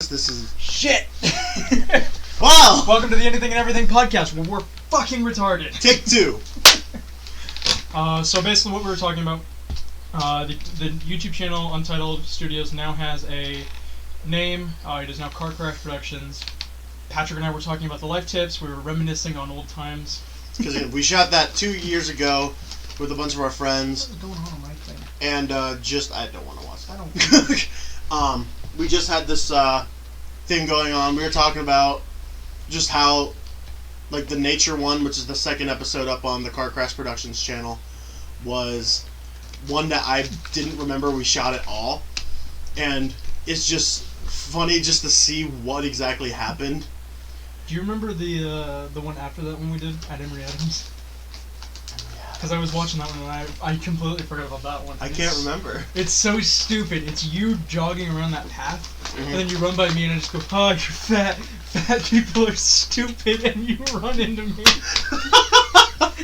This is shit. wow. Welcome to the Anything and Everything podcast, where we're fucking retarded. Take two. So basically, what we were talking about, the YouTube channel Untitled Studios now has a name. It is now Car Crash Productions. Patrick and I were talking about the life tips. We were reminiscing on old times. Because we shot that 2 years ago with a bunch of our friends. What's going on my thing? And I don't want to watch that. I don't. We just had this thing going on. We were talking about just how, like, the nature one, which is the second episode up on the Car Crash Productions channel, was one that I didn't remember we shot at all. And it's just funny just to see what exactly happened. Do you remember the one after that one we did at Emory Adams? Because I was watching that one and I completely forgot about that one. I can't remember. It's so stupid. It's you jogging around that path, and then you run by me and I just go, "Oh, you're fat. Fat people are stupid," and you run into me.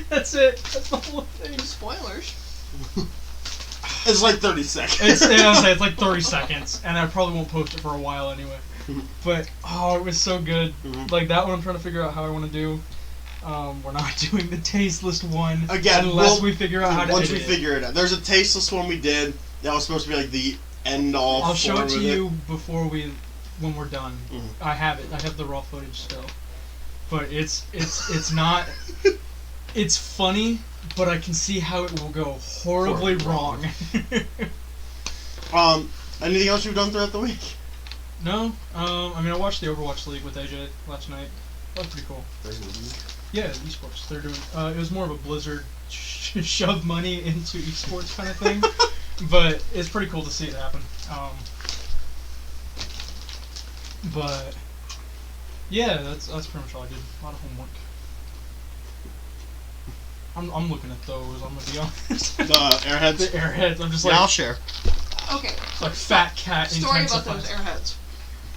That's it. That's the whole thing. Spoilers. It's like 30 seconds. It's like 30 seconds, and I probably won't post it for a while anyway. But, it was so good. Like, that one I'm trying to figure out how I want to do. We're not doing the tasteless one again unless we figure out how to once edit we figure it out. There's a tasteless one we did that was supposed to be like the end all. I'll show it to you when we're done. I have it. I have the raw footage still. But it's not. It's funny, but I can see how it will go horribly wrong. Anything else you've done throughout the week? No. I watched the Overwatch League with AJ last night. That was pretty cool. Yeah, esports. They're doing. It was more of a Blizzard shove money into esports kind of thing, but it's pretty cool to see it happen. But yeah, that's pretty much all I did. A lot of homework. I'm looking at those. I'm gonna be honest. The airheads. The airheads. I'm just like. Yeah, I'll share. Okay. It's like fat cat. Story about those airheads.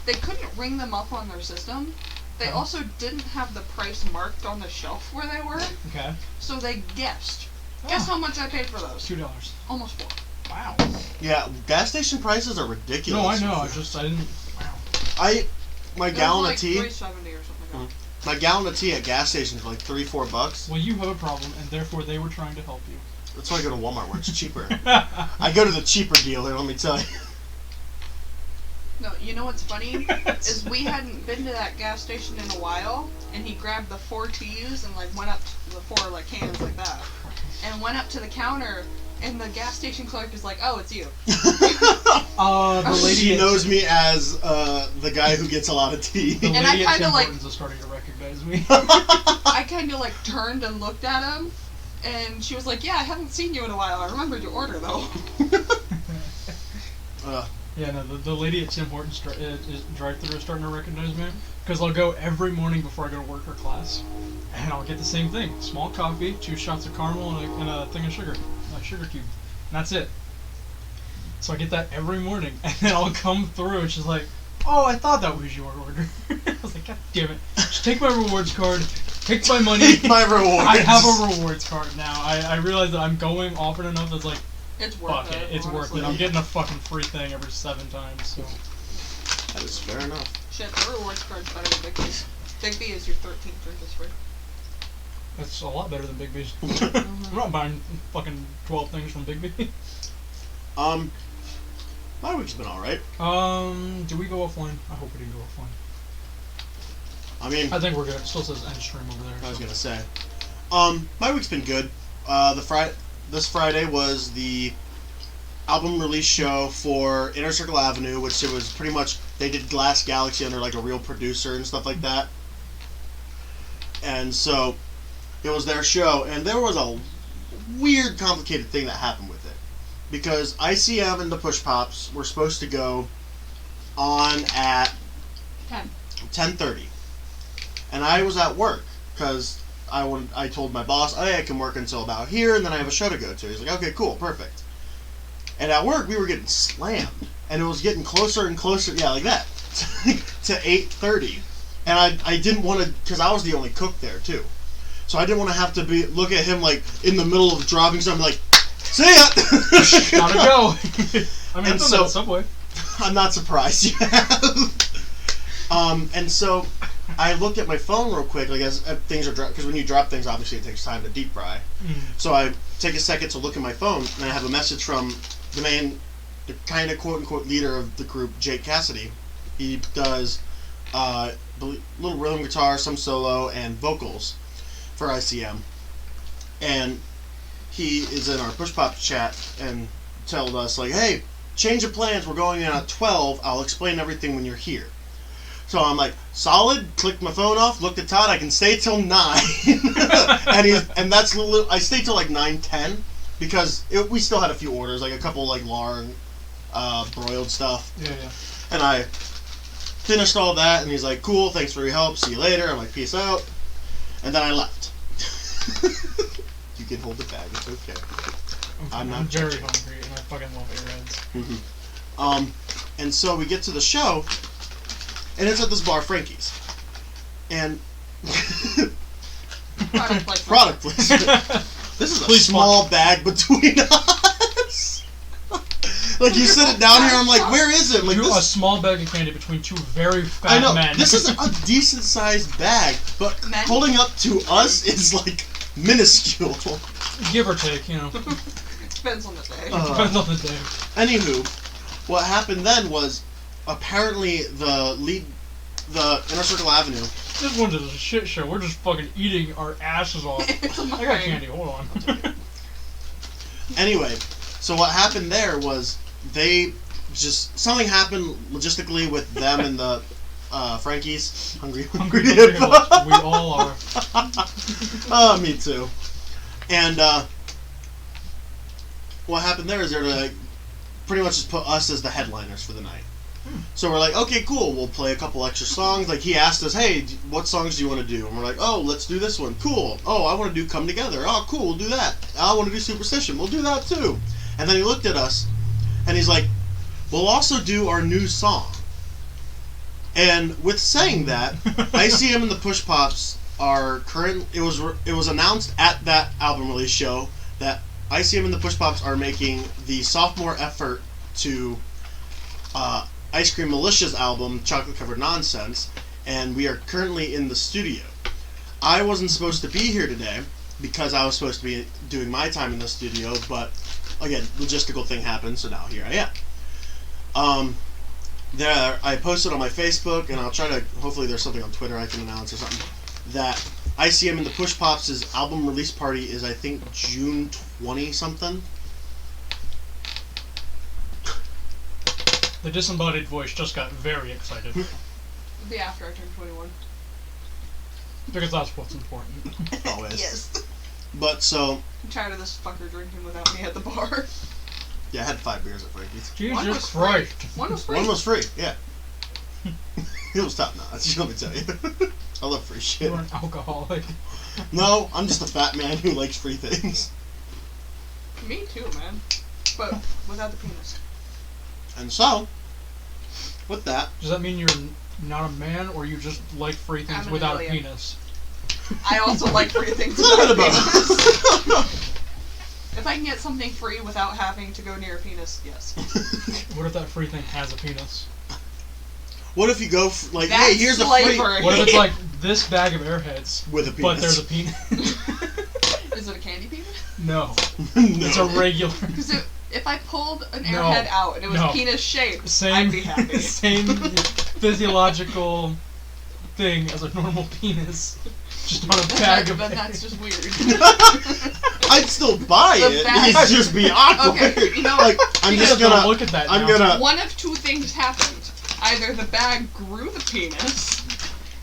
They couldn't ring them up on their system. They also didn't have the price marked on the shelf where they were. Okay. So they guessed. Guess how much I paid for those? $2. Almost $4. Wow. Yeah, gas station prices are ridiculous. No, I know. I didn't. Wow. My gallon of tea. $3.70 or something like that. My gallon of tea at gas stations are like $3-4. Well, you have a problem, and therefore they were trying to help you. That's why I go to Walmart where it's cheaper. I go to the cheaper dealer. Let me tell you. No, you know what's funny? is we hadn't been to that gas station in a while, and he grabbed the 4 teas and went up to the 4 cans like that, and went up to the counter, and the gas station clerk is like, "Oh, it's you." The lady she knows me as the guy who gets a lot of tea. The and lady I at Tim kind of Hortons is starting to recognize me. I kind of turned and looked at him, and she was like, "Yeah, I haven't seen you in a while. I remembered your order though." Yeah, no, the lady at Tim Hortons drive-thru is starting to recognize me, because I'll go every morning before I go to work or class, and I'll get the same thing: small coffee, 2 shots of caramel, and a thing of sugar, a sugar cube, and that's it. So I get that every morning, and then I'll come through, and she's like, "Oh, I thought that was your order." I was like, "God damn it! Just take my rewards card, take my money." Take my rewards. I have a rewards card now. I realize that I'm going often enough that's like, it's worth it. It's worth it. I'm getting a fucking free thing every 7 times, so. That is fair enough. Shit, the rewards card's better than Big B's. Big B is your 13th drink is free. That's a lot better than Big B's. I'm not buying fucking 12 things from Big B. My week's been alright. Do we go offline? I hope we didn't go offline. I think we're good. It still says end stream over there. I was gonna say. My week's been good. This Friday was the album release show for Inner Circle Avenue, which it was pretty much, they did Glass Galaxy under a real producer and stuff like that. And so, it was their show, and there was a weird, complicated thing that happened with it. Because ICM and the Push Pops were supposed to go on at 10:30. And I was at work, because I told my boss, "Hey, I can work until about here, and then I have a show to go to." He's like, "Okay, cool, perfect." And at work, we were getting slammed, and it was getting closer and closer, yeah, like that, to 8:30. And I didn't want to, because I was the only cook there too, so I didn't want to have to look at him in the middle of dropping something like, "See ya." Gotta go. I've done that at Subway. I'm not surprised you have. And so I looked at my phone real quick, like as things are dropped, because when you drop things, obviously it takes time to deep fry. So I take a second to look at my phone, and I have a message from the kind of quote unquote leader of the group, Jake Cassidy. He does little rhythm guitar, some solo, and vocals for ICM. And he is in our Push Pop chat and told us, like, hey, change of plans, we're going in at 12, I'll explain everything when you're here. So I'm like, solid, clicked my phone off, looked at Todd, I can stay till 9. and that's I stayed till like 9:10 because we still had a few orders, like a couple like lard, broiled stuff. Yeah. And I finished all that, and he's like, cool, thanks for your help, see you later. I'm like, peace out. And then I left. You can hold the bag, it's okay. I'm very hungry, and I fucking love Airheads. And so we get to the show, and it's at this bar, Frankie's. And product placement. This is a small bag between us. Like, you sit it down here, I'm like, where is it? Like, a small bag of candy between two very fat men. I know, this is a decent sized bag, but holding up to us is like minuscule. Give or take, you know. Depends on the day. Depends on the day. Anywho, what happened then was apparently the Inner Circle Avenue. This one's a shit show. We're just fucking eating our asses off. I got candy. Hold on. Anyway, so what happened there was something happened logistically with them and the Frankie's. Hungry. We all are. Oh, me too. And what happened there is they're like pretty much just put us as the headliners for the night. So we're like, okay, cool, we'll play a couple extra songs. Like, he asked us, hey, what songs do you want to do? And we're like, oh, let's do this one. Cool. Oh, I want to do Come Together. Oh, cool, we'll do that. I want to do Superstition. We'll do that too. And then he looked at us, and he's like, we'll also do our new song. And with saying that, ICM and the Push Pops are it was announced at that album release show that ICM and the Push Pops are making the sophomore effort to Ice Cream Militia's album, Chocolate Covered Nonsense, and we are currently in the studio. I wasn't supposed to be here today because I was supposed to be doing my time in the studio, but again, logistical thing happened, so now here I am. I posted on my Facebook, and I'll try to, hopefully there's something on Twitter I can announce or something, that ICM and the Push Pops' album release party is, I think, June 20-something. The disembodied voice just got very excited. It'll be after I turn 21. Because that's what's important. Always. Yes. But so... I'm tired of this fucker drinking without me at the bar. Yeah, I had 5 beers at Frankie's. Jesus Christ. One was free. One was free, yeah. It was top notch, let me tell you. I love free shit. You're an alcoholic. No, I'm just a fat man who likes free things. Me too, man. But without the penis. And so, with that... Does that mean you're not a man, or you just like free things without a penis? I also like free things without a penis. If I can get something free without having to go near a penis, yes. What if that free thing has a penis? What if you go, like, that's hey, here's slavery. a free... What if it's like this bag of Airheads, with a penis. but there's a penis? Is it a candy penis? No. No. It's a regular... Because if I pulled an Airhead out and it was penis shaped, I'd be happy. Same physiological thing as a normal penis. Just on a bag of Then that's just weird. I'd still buy it. It'd just be awkward. Okay, you know, like, I'm just gonna look at that. I'm gonna. One of two things happened. Either the bag grew the penis,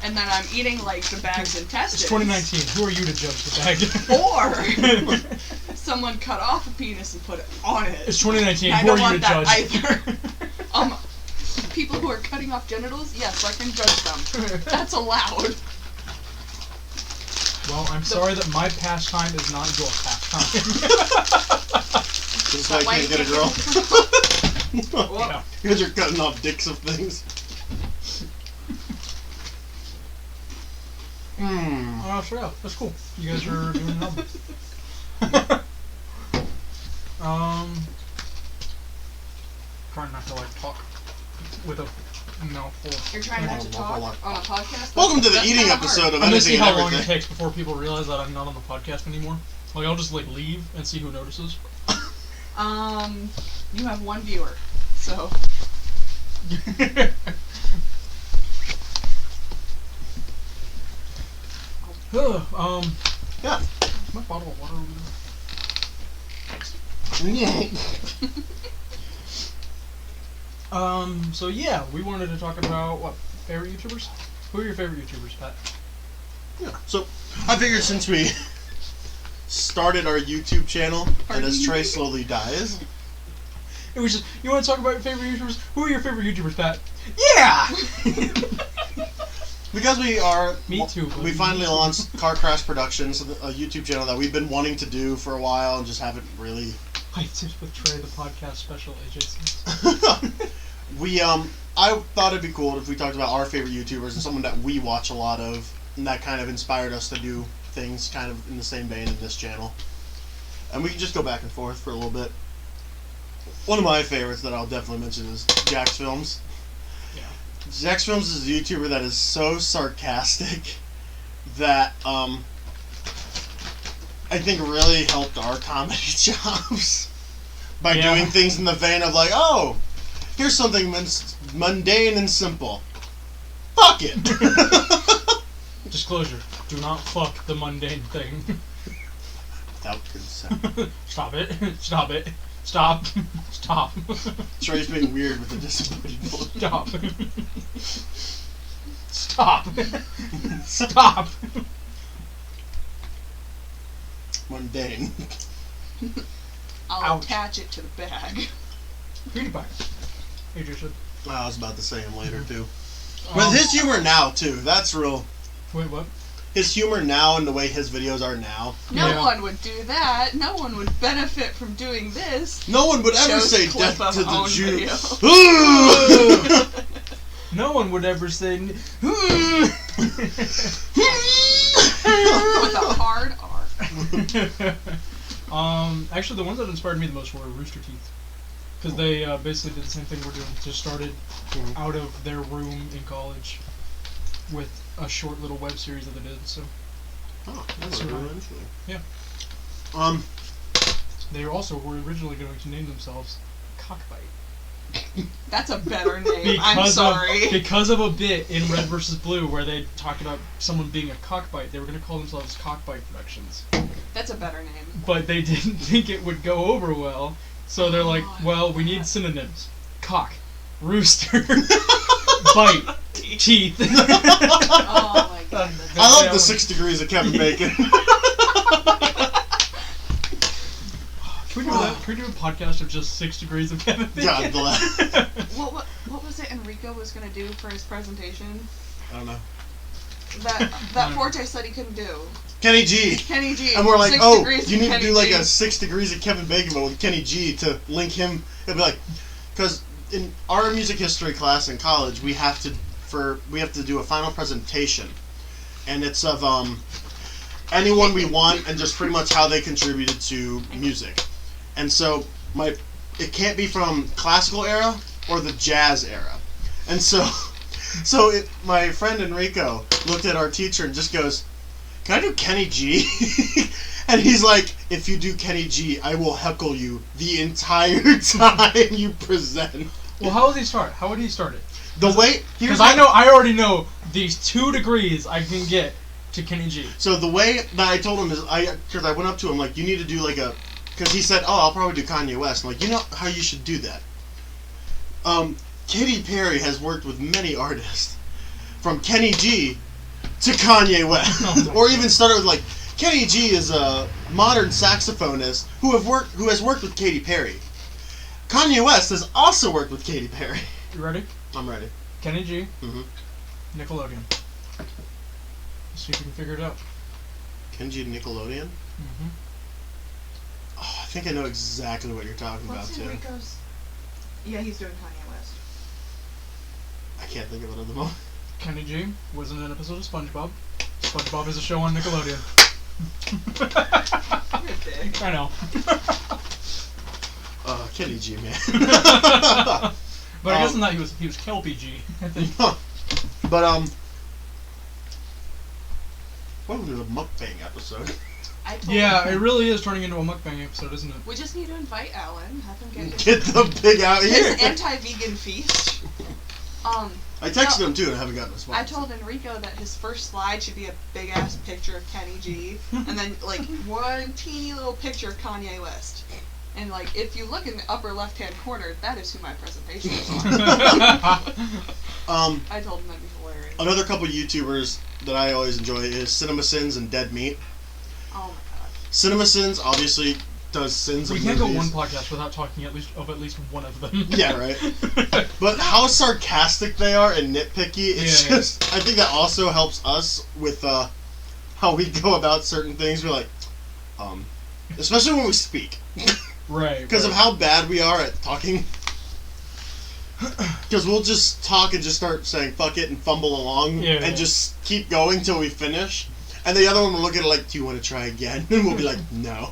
and then I'm eating like the bag's intestines. It's 2019. Who are you to judge the bag? Or someone cut off a penis and put it on it. It's 2019. I Who don't are you want to that judge? either. People who are cutting off genitals, yes, I can judge them. That's allowed. Well, I'm sorry that my pastime is not your pastime. This is why I can't get a girl. Yeah. Because you're cutting off dicks of things. Oh, sure, yeah, that's cool. You guys are doing an album. Trying not to like talk with a No, full. You're trying not to talk on a podcast? Welcome to the That's eating kinda episode hard. of I'm gonna see Anything and how long it Everything. takes before people realize that I'm not on the podcast anymore. Like, I'll just, like, leave and see who notices. You have one viewer, so... Yeah. My bottle of water over there. So yeah, we wanted to talk about, what, favorite YouTubers? Who are your favorite YouTubers, Pat? Yeah. So, I figured since we started our YouTube channel, and as Trey slowly dies... It was just, you want to talk about your favorite YouTubers? Who are your favorite YouTubers, Pat? Yeah! Because we are... Me too, buddy. We finally launched Krash Productions, a YouTube channel that we've been wanting to do for a while and just haven't really... I did with Trey, the podcast special agents. I thought it'd be cool if we talked about our favorite YouTubers and someone that we watch a lot of, and that kind of inspired us to do things kind of in the same vein in this channel. And we can just go back and forth for a little bit. One of my favorites that I'll definitely mention is Jax Films. Yeah. Jax Films is a YouTuber that is so sarcastic that I think really helped our comedy jobs by doing things in the vein of like, oh, here's something mundane and simple. Fuck it. Disclosure: do not fuck the mundane thing. Without consent. Stop it! Stop it! Stop! Stop! Trey's being weird with the disability bullshit. Stop! Stop! Stop! Mundane. I'll Ouch. attach it to the bag. PewDiePie. Hey, Jason. I was about to say him later too. With his humor now too, that's real. Wait, what? His humor now and the way his videos are now. No Yeah. one would do that. No one would benefit from doing this. No one would ever Shows say clip death of to the own Jew. video. No one would ever say. With a hard R. Actually, the ones that inspired me the most were Rooster Teeth, because they basically did the same thing we're doing. Just started out of their room in college with a short little web series that they did. So Oh, That's really right. interesting. Yeah. They also were originally going to name themselves Cockbite. That's a better name. I'm sorry. Because of a bit in Red vs. Blue where they talked about someone being a cockbite, they were going to call themselves Cockbite Productions. That's a better name. But they didn't think it would go over well, so they're like, Oh, well, we need synonyms. Cock, rooster, bite, teeth. Oh my god. I love the 6 degrees of Kevin Bacon. Can we do that? Can we do a podcast of just 6 degrees of Kevin Bacon? God bless. What was it Enrico was gonna do for his presentation? I don't know. That Forte said he couldn't do. Kenny G. Kenny G. And we're like, 6 oh, degrees you of need to Kenny do like G. a 6 degrees of Kevin Bacon, but with Kenny G to link him. It'd be like, because in our music history class in college, we have to do a final presentation, and it's of anyone we want and just pretty much how they contributed to music. And so it can't be from classical era or the jazz era. And so my friend Enrico looked at our teacher and just goes, "Can I do Kenny G?" And he's like, "If you do Kenny G, I will heckle you the entire time you present." Well, how would he start? How would he start it? The way Because I already know these 2 degrees I can get to Kenny G. So the way that I told him is, because I went up to him like, you need to do like a, because he said, oh, I'll probably do Kanye West. I'm like, you know how you should do that? Katy Perry has worked with many artists, from Kenny G to Kanye West, or even started with like, Kenny G is a modern saxophonist who has worked with Katy Perry. Kanye West has also worked with Katy Perry. You ready? I'm ready. Kenny G, Mm-hmm. Nickelodeon. See if you can figure it out. Kenny G to Nickelodeon? Mm-hmm. Oh, I think I know exactly what you're talking What's about, too. Enrico's? Yeah, he's doing Kanye West. I can't think of it at the moment. Kenny G was in an episode of SpongeBob. SpongeBob is a show on Nickelodeon. You're a dick. I know. Kenny G, man. But I guess in that he was KLPG, I think. But welcome to the mukbang episode. Yeah, it really is turning into a mukbang episode, isn't it? We just need to invite Alan, have him Get the pig out here. his anti-vegan feast. I texted him too and I haven't gotten a response. I told Enrico that his first slide should be a big ass picture of Kenny G, and then like one teeny little picture of Kanye West. And like, if you look in the upper left hand corner, that is who my presentation is on. I told him that'd be hilarious. Another couple YouTubers that I always enjoy is CinemaSins and Dead Meat. Oh my god. CinemaSins obviously does sins We of can't movies. go one podcast without talking at least one of them. Yeah, right. But how sarcastic they are and nitpicky, it's just... I think that also helps us with how we go about certain things. We're like, especially when we speak. Right. Because of how bad we are at talking. Because we'll just talk and just start saying fuck it and fumble along and just keep going till we finish. And the other one will look at it like, do you want to try again? And we'll be like, no.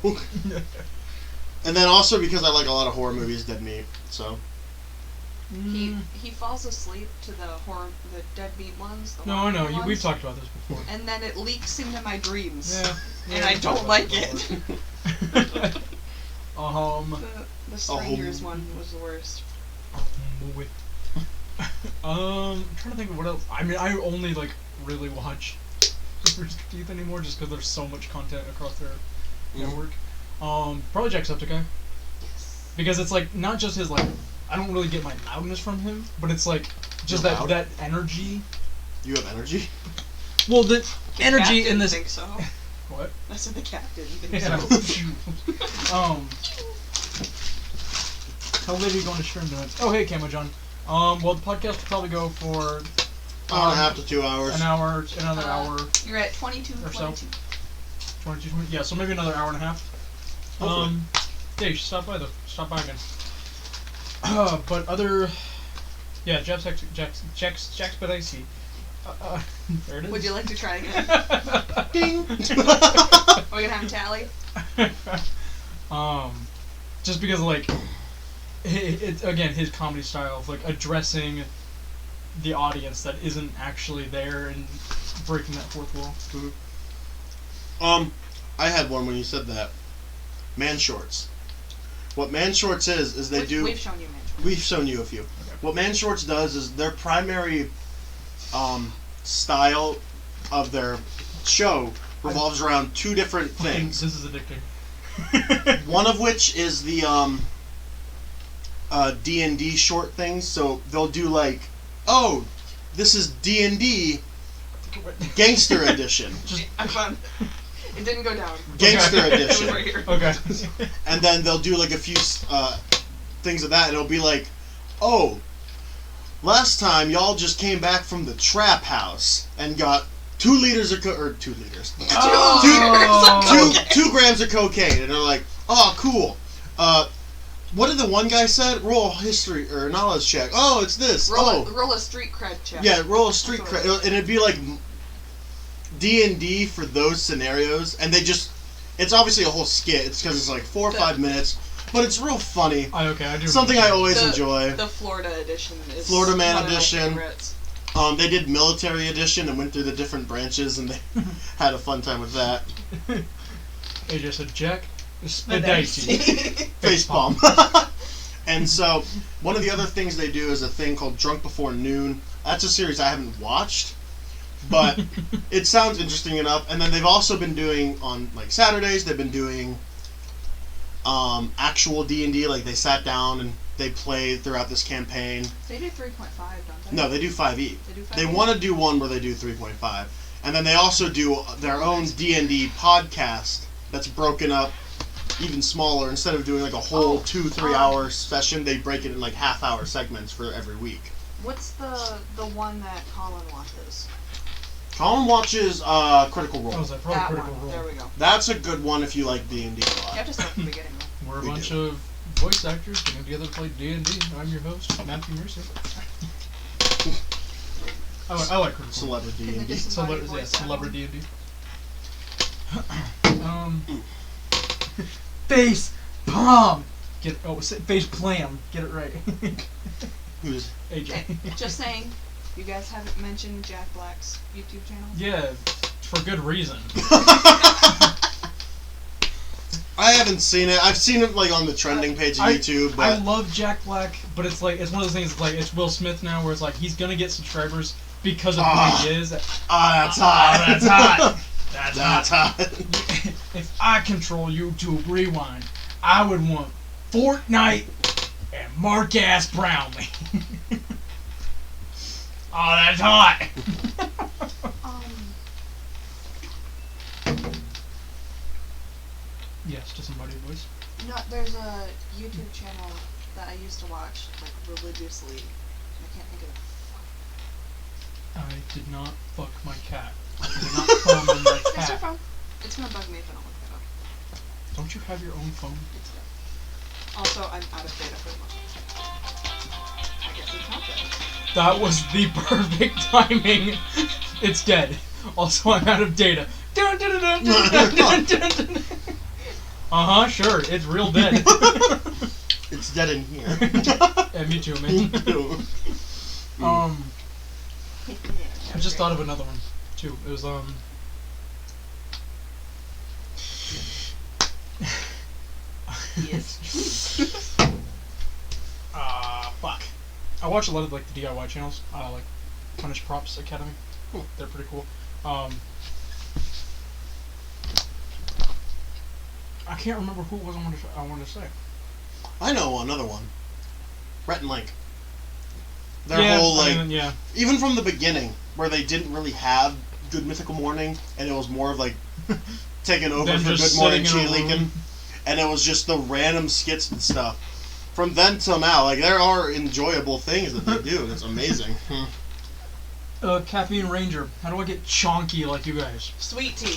And then also because I like a lot of horror movies, Dead Meat, so. He falls asleep to the Dead Meat ones. The No, I know. ones, We've talked about this before. And then it leaks into my dreams. Yeah. And I don't like it. The Strangers one was the worst. I'm trying to think of what else. I mean, I only like really watch Rooster Teeth anymore just because there's so much content across their network. Probably Jacksepticeye. Yes. Because it's like not just his like, I don't really get my loudness from him, but it's like just that energy. You have energy? Well, the energy Captain in this. Think so. What? That's what the captain thinks Yeah. so. How late are you going to stream tonight? Oh, hey, Camo John. Well, the podcast will probably go for Hour and a half to 2 hours. Another hour. You're at 22 or so. 22. 22, 20, yeah, so maybe another hour and a half. Hopefully. Yeah, you should stop by though. Stop by again. But other, yeah, Jacksepticeye. There it is. Would you like to try again? Ding! Are we gonna have a tally? Just because like, it's again his comedy style of like addressing the audience that isn't actually there and breaking that fourth wall. I had one when you said that. Man Shorts. What Man Shorts is they do... We've shown you Man Shorts. We've shown you a few. Okay. What Man Shorts does is their primary style of their show revolves around two different things. This is addicting. One of which is the D&D short things. So they'll do like, oh, this is D&D Gangster Edition. I'm fun. It didn't go down. Gangster Okay. Edition. It was right here. Okay. And then they'll do like a few things of that, and it'll be like, oh, last time y'all just came back from the trap house and got 2 liters of 2 liters. Oh. 2 grams of cocaine, and they're like, oh, cool. What did the one guy said? Roll history or knowledge check. Oh, it's this. Roll a street cred check. Yeah, roll a street cred, and it'd be like D&D for those scenarios, and they just, it's obviously a whole skit. It's because it's like 4 or 5 minutes, but it's real funny. I do. Something I always enjoy. The Florida edition is Florida Man one edition. Of my favorites. They did military edition and went through the different branches, and they had a fun time with that. They just said, Jack, Spadaisi. Facepalm. And so, one of the other things they do is a thing called Drunk Before Noon. That's a series I haven't watched, but it sounds interesting enough. And then they've also been doing, on like Saturdays, they've been doing actual D&D, like they sat down and they played throughout this campaign. They do 3.5, don't they? No, they do 5e. They do 5e? They want to do one where they do 3.5. And then they also do their own D&D podcast that's broken up even smaller. Instead of doing like a whole 2-3 hour session, they break it in like half-hour segments for every week. What's the one that Colin watches? Colin watches Critical Role. What was that? Probably That Critical one. Role. There we go. That's a good one if you like D&D a You lot. have to start from the beginning. We're a We bunch do. of voice actors getting together to play D&D. I'm your host, Matthew Mercer. I like Critical Role. Celebrity Can they D&D. just- Celebrity D&D. Face palm. Face plam. Get it right. Who's AJ. Just saying, you guys haven't mentioned Jack Black's YouTube channel? Yeah, for good reason. I haven't seen it. I've seen it like on the trending page of YouTube. But I love Jack Black, but it's like it's one of those things. Like it's Will Smith now, where it's like he's gonna get subscribers because of who he is. that's hot. That's hot. That's That's hot. hot. If I control YouTube Rewind, I would want Fortnite and Mark Ass Brownlee. Oh, that's hot. Yes, to somebody voice. No, there's a YouTube channel that I used to watch like religiously. I can't think of it. I did not fuck my cat. I did not phone my It's your cat. phone. It's gonna bug me if I don't look that up. Don't you have your own phone? It's good. Also, I'm out of data for the moment. I guess it's not dead. That was the perfect timing. It's dead. Also, I'm out of data. Dun, dun, dun, dun, dun, dun, dun, dun. Uh-huh, sure. It's real dead. It's dead in here. Yeah, me too, man. I just thought of another one, too. It was, Yes. fuck. I watch a lot of, like, the DIY channels, like Punish Props Academy. They're pretty cool. I can't remember who it was I wanted to say. I know another one. Rhett and Link. Their Yeah, whole like, I mean, yeah. even from the beginning, where they didn't really have Good Mythical Morning, and it was more of like taking over Them for just Good Morning sitting in a Cheelekin, room. and it was just the random skits and stuff. From then till now, like there are enjoyable things that they do. It's amazing. Caffeine Ranger. How do I get chonky like you guys? Sweet tea.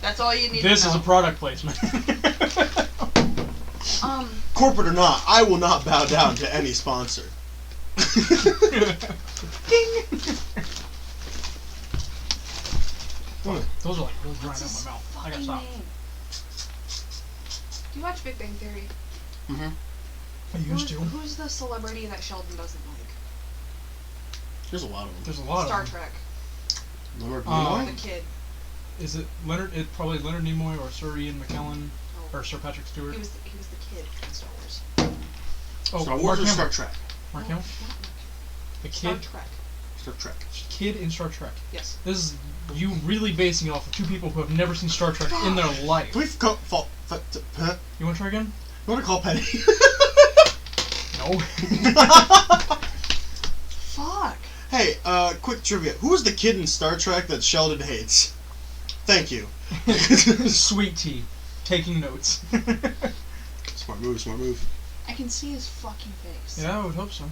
That's all you need This to know. is a product placement. Corporate or not, I will not bow down to any sponsor. Ding! Those are like really drying What's out his my mouth. I gotta fucking stop. name? Do you watch Big Bang Theory? Mm-hmm. I used to. Who's the celebrity that Sheldon doesn't like? There's a lot of them. There's a lot Star of them. Trek. Leonard Or Nimoy? the kid. Is it Leonard? It's probably Leonard Nimoy or Sir Ian McKellen No. or Sir Patrick Stewart. He was the kid in Star Wars. Oh, Star Wars Mark or Hamill. Star Trek? Mark No, Hamill? not The Star kid. Trek. Star Trek. Kid in Star Trek. Yes. This is you really basing it off of two people who have never seen Star Trek in their life. Can we huh? You want to try again? You want to call Penny? No. Fuck. Hey, quick trivia. Who was the kid in Star Trek that Sheldon hates? Thank you. Sweet tea. Taking notes. Smart move, smart move. I can see his fucking face. Yeah, I would hope so.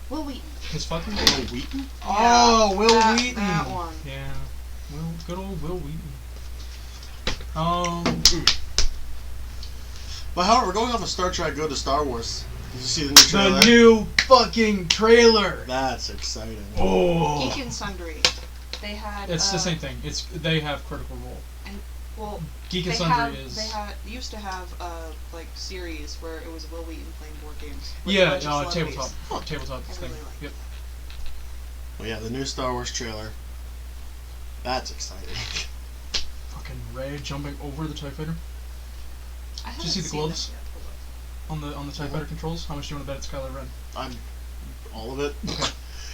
Will Wheaton. His fucking. Will Wheaton? Oh, Will that, Wheaton. That one. Yeah. Good old Will Wheaton. But however, we're going off of Star Trek, go to Star Wars. Did you see the new trailer? The new fucking trailer. That's exciting. Oh. Geek and Sundry. They had. It's the same thing. They have Critical Role. Well, Geek and they Sundry is. used to have like series where it was Will Wheaton playing board games. with a Yeah, bunch of celebrities. tabletop. Tabletop I thing. really like Yep. Well, yeah, the new Star Wars trailer. That's exciting. Fucking Rey jumping over the TIE Fighter I Did you see the haven't gloves? that yet. Hold on the TIE Fighter controls. How much do you want to bet it's Kylo Ren? All of it.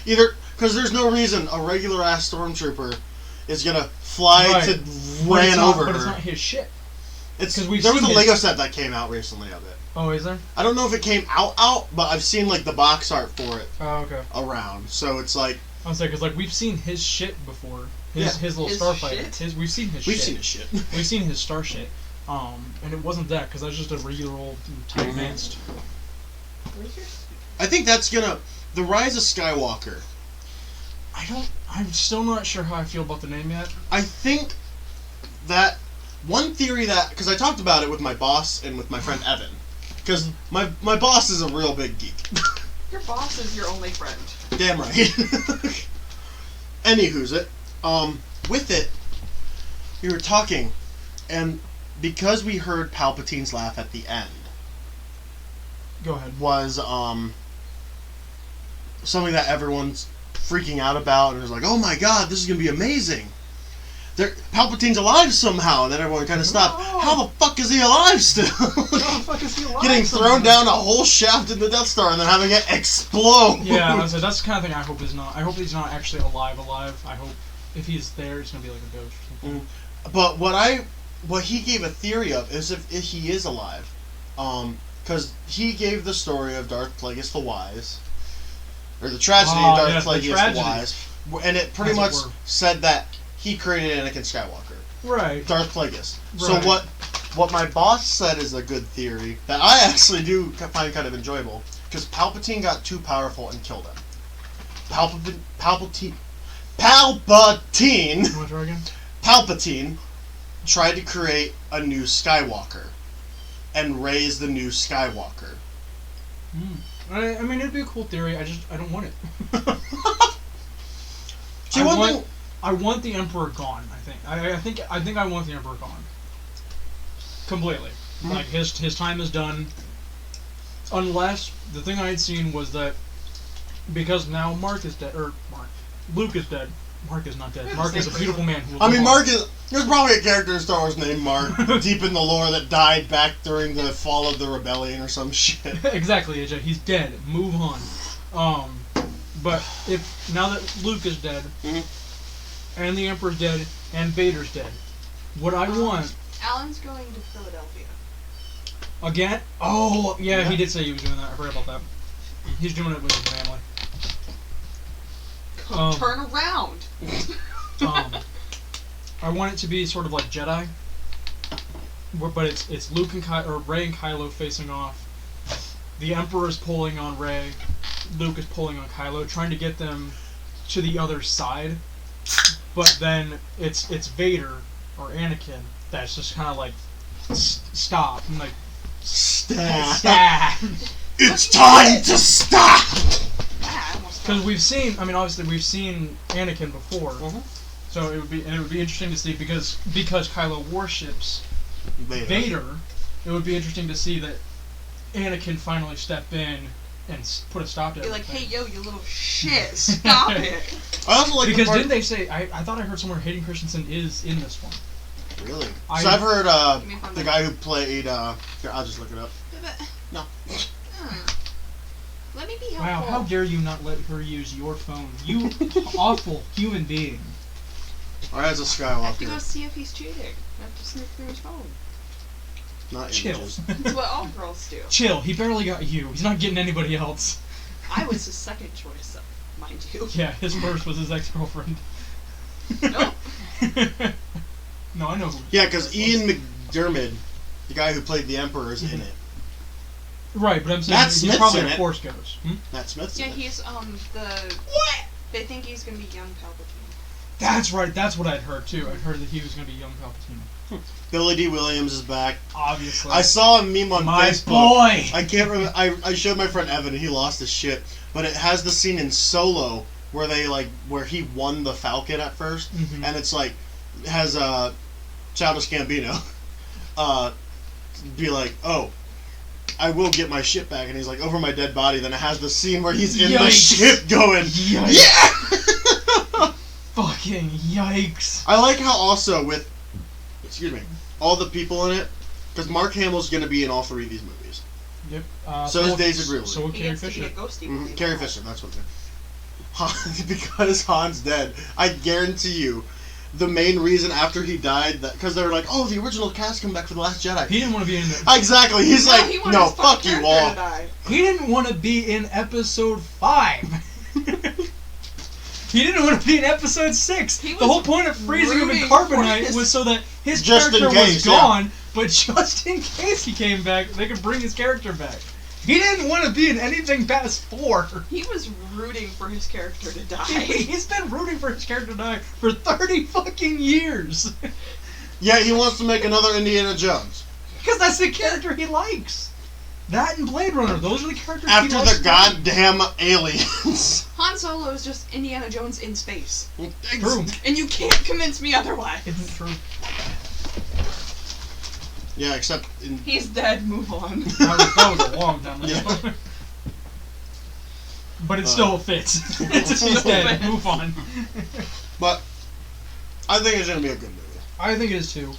Either because there's no reason a regular ass stormtrooper is gonna fly Right. to But ran it's not- over But it's her. not his shit. It's 'cause we've there was a seen Lego his- set that came out recently of it. Oh, is there? I don't know if it came out, but I've seen like the box art for it Oh, okay. around. So it's like I was like, because like we've seen his shit before. Yeah. His little His starfighter. shit? We've seen his we've shit. seen his shit. We've seen his star shit. And it wasn't that because that's just a regular old type Mhm. advanced. I think that's gonna the Rise of Skywalker. I'm still not sure how I feel about the name yet. I think that one theory that because I talked about it with my boss and with my friend Evan, because my boss is a real big geek. Your boss is your only friend. Damn right. Anywho's it. With it, we were talking, and because we heard Palpatine's laugh at the end, Go ahead. was something that everyone's freaking out about, and was like, "Oh my God, this is gonna be amazing." Palpatine's alive somehow, and then everyone kind of stopped. No. How the fuck is he alive still? How the fuck is he alive? Getting thrown down a whole shaft in the Death Star and then having it explode. Yeah, that's the kind of thing I hope is not. I hope he's not actually alive. I hope if he's there, it's gonna be like a ghost or something. But what he gave a theory of is if he is alive, because he gave the story of Darth Plagueis the Wise, or the tragedy of Darth Plagueis the Wise, and it pretty much said that he created Anakin Skywalker. Right. Darth Plagueis. Right. So what my boss said is a good theory that I actually do find kind of enjoyable, because Palpatine got too powerful and killed him. Palpatine. You want to try again? Palpatine tried to create a new Skywalker and raise the new Skywalker. I mean, it'd be a cool theory. I don't want it. See, I want the Emperor gone. I think I want the Emperor gone. Completely. Mm-hmm. Like his time is done. Unless the thing I had seen was that because now Luke is dead. Mark is not dead. Mark is a beautiful man. Who will live on. Mark is. There's probably a character in Star Wars named Mark deep in the lore that died back during the fall of the rebellion or some shit. Exactly, AJ. He's dead. Move on. But if now that Luke is dead, and the Emperor's dead, and Vader's dead, what I want Alan's going to Philadelphia. again. Oh yeah, he did say he was doing that. I forgot about that. He's doing it with his family. Turn around. I want it to be sort of like Jedi, but it's Luke and Rey and Kylo facing off. The Emperor is pulling on Rey. Luke is pulling on Kylo, trying to get them to the other side. But then it's Vader or Anakin that's just kind of like stop. I'm like Stop. It's time to stop. Because we've seen Anakin before, so it would be interesting to see because Kylo worships Vader. It would be interesting to see that Anakin finally step in and put a stop to it. Be like, hey, yo, you little shit, stop it. I also like because didn't they say? I thought I heard somewhere Hayden Christensen is in this one. Really? So I've heard the guy who played. Here, I'll just look it up. No. Let me be helpful. Wow, how dare you not let her use your phone? You awful human being. Or as a I have to Skywalker. go see if he's cheating. I have to snoop through his phone. Not Chill. images. That's what all girls do. Chill. He barely got you. He's not getting anybody else. I was his second choice, mind you. Yeah, his first was his ex-girlfriend. Nope. No, I know who. Yeah, because Ian McDiarmid, the guy who played the Emperor, is in it. Right, but I'm saying Matt he's Smith's probably in a it. Force Ghost. Matt Smith's Yeah, in it. he's the. What? They think he's gonna be young Palpatine. That's right. That's what I'd heard too. I'd heard that he was going to be young Palpatine. Billy D. Williams is back. Obviously. I saw a meme on My Facebook. boy. I can't remember. I showed my friend Evan and he lost his shit. But it has the scene in Solo where where he won the Falcon at 1st, and it's like it has Childish Gambino be like, oh, I will get my ship back, and he's like, over my dead body. Then it has the scene where he's in the ship going, Yikes. yeah. Fucking yikes. I like how also with, all the people in it, because Mark Hamill's going to be in all 3 of these movies. Yep. So is Daisy Ridley. So will He Carrie gets to be Fisher. a ghosty boy. Carrie Fisher, that's what it is. Because Han's dead, I guarantee you, the main reason after he died, because they were like, oh, the original cast come back for The Last Jedi. He didn't want to be in it. Exactly, he's like, he wanted no, his fuck you character all. to die. He didn't want to be in episode 5. He didn't want to be in episode 6. He was The whole point of freezing him in rooting for carbonite his- was so that his Just in character case, was gone, but just in case he came back, they could bring his character back. He didn't want to be in anything past 4. He was rooting for his character to die. He's been rooting for his character to die for 30 fucking years. Yeah, he wants to make another Indiana Jones. Because that's the character he likes. That and Blade Runner, those are the characters he After likes. the goddamn aliens. Han Solo is just Indiana Jones in space. True. And you can't convince me otherwise. Isn't it true? Yeah, except in... He's dead. Move on. That was a long time ago. Yeah. But it still fits. He's still dead. fits. Move on. But I think it's gonna be a good movie. I think it is too.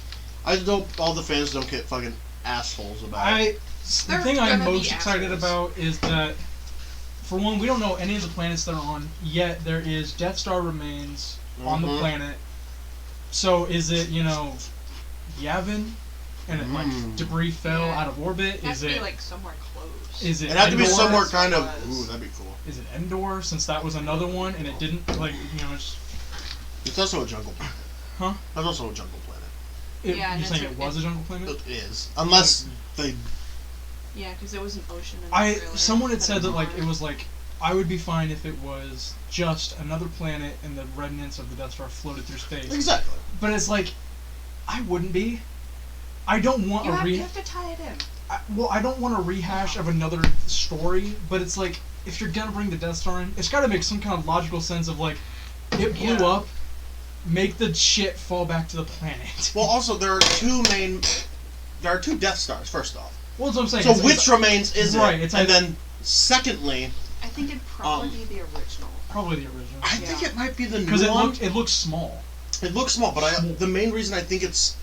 I just hope all the fans don't get fucking assholes about it. The They're thing I'm gonna be most excited assholes. about is that, for one, we don't know any of the planets they're on, yet there is Death Star remains on the Mhm. planet. So is it, Yavin? And it, debris fell Yeah. out of orbit? It has Is to be it... like somewhere close. Is it It had to be Endor? somewhere That's kind what of... it was. Ooh, that'd be cool. Is it Endor, since that was another one, and it didn't, it's... It's also a jungle planet. Huh? That's also a jungle planet. Yeah, and you're saying it's it was a jungle planet? It is. Unless they... Yeah, because it was an ocean. In the trailer Someone had that said that, on. it was I would be fine if it was just another planet and the remnants of the Death Star floated through space. Exactly. But it's I wouldn't be. I don't want You a have to tie it in. I don't want a rehash of another story, but it's if you're gonna bring the Death Star in, it's gotta make some kind of logical sense of it blew Yeah. up, make the shit fall back to the planet. Well, also, there are two Death Stars, first off. Well, that's what I'm saying. So It's- which remains is it? Right, it's and either- then, secondly, I think it'd probably be the original. probably the original. I think it might be the new Because one. it looks small. It looks small, but the main reason I think it's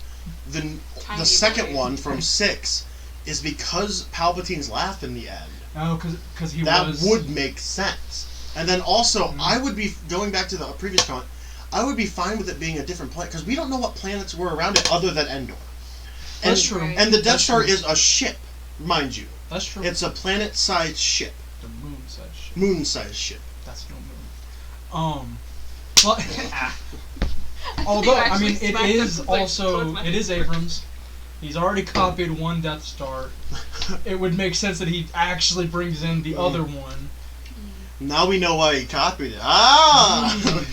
the Tiny second boy. one from 6 is because Palpatine's laugh in the end. Oh, because he That was. would make sense. And then also, I would be, going back to the previous comment, I would be fine with it being a different planet, because we don't know what planets were around it other than Endor. That's And- true. Right. And the Death That's Star true. is a ship, mind you. That's true. It's a planet-sized ship. the moon size shit. Moon-sized ship. That's no moon. But You although actually it smacked him is with, like, also both my it is hands. Abrams. He's already copied one Death Star. It would make sense that he actually brings in the other one. Now we know why he copied it. Ah! Mm.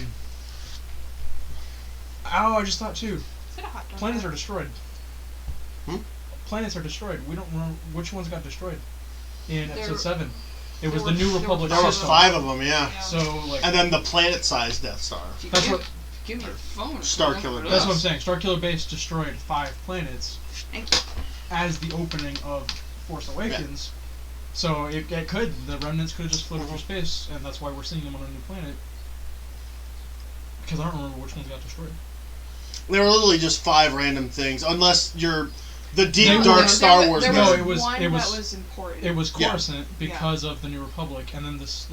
Oh, I just thought too. Is it a hot dog? Planets are destroyed. Hmm? Planets are destroyed. We don't know which ones got destroyed in There- episode 7. It there was were- the New there were Republic There was system. 5 of them, yeah. Yeah. So And then the planet-sized Death Star. If you That's give, what- give me your phone. or Star something. Killer that's what I'm saying. Starkiller Base destroyed 5 planets Thank you. as the opening of Force Awakens. So it could, the remnants could have just floated through space, and that's why we're seeing them on a new planet. Because I don't remember which ones got destroyed. They were literally just 5 random things, unless you're the deep They were- dark there Star was, Wars there guy. No, was it was- one it was- that was important. It was Yeah. Coruscant because of the New Republic, and then this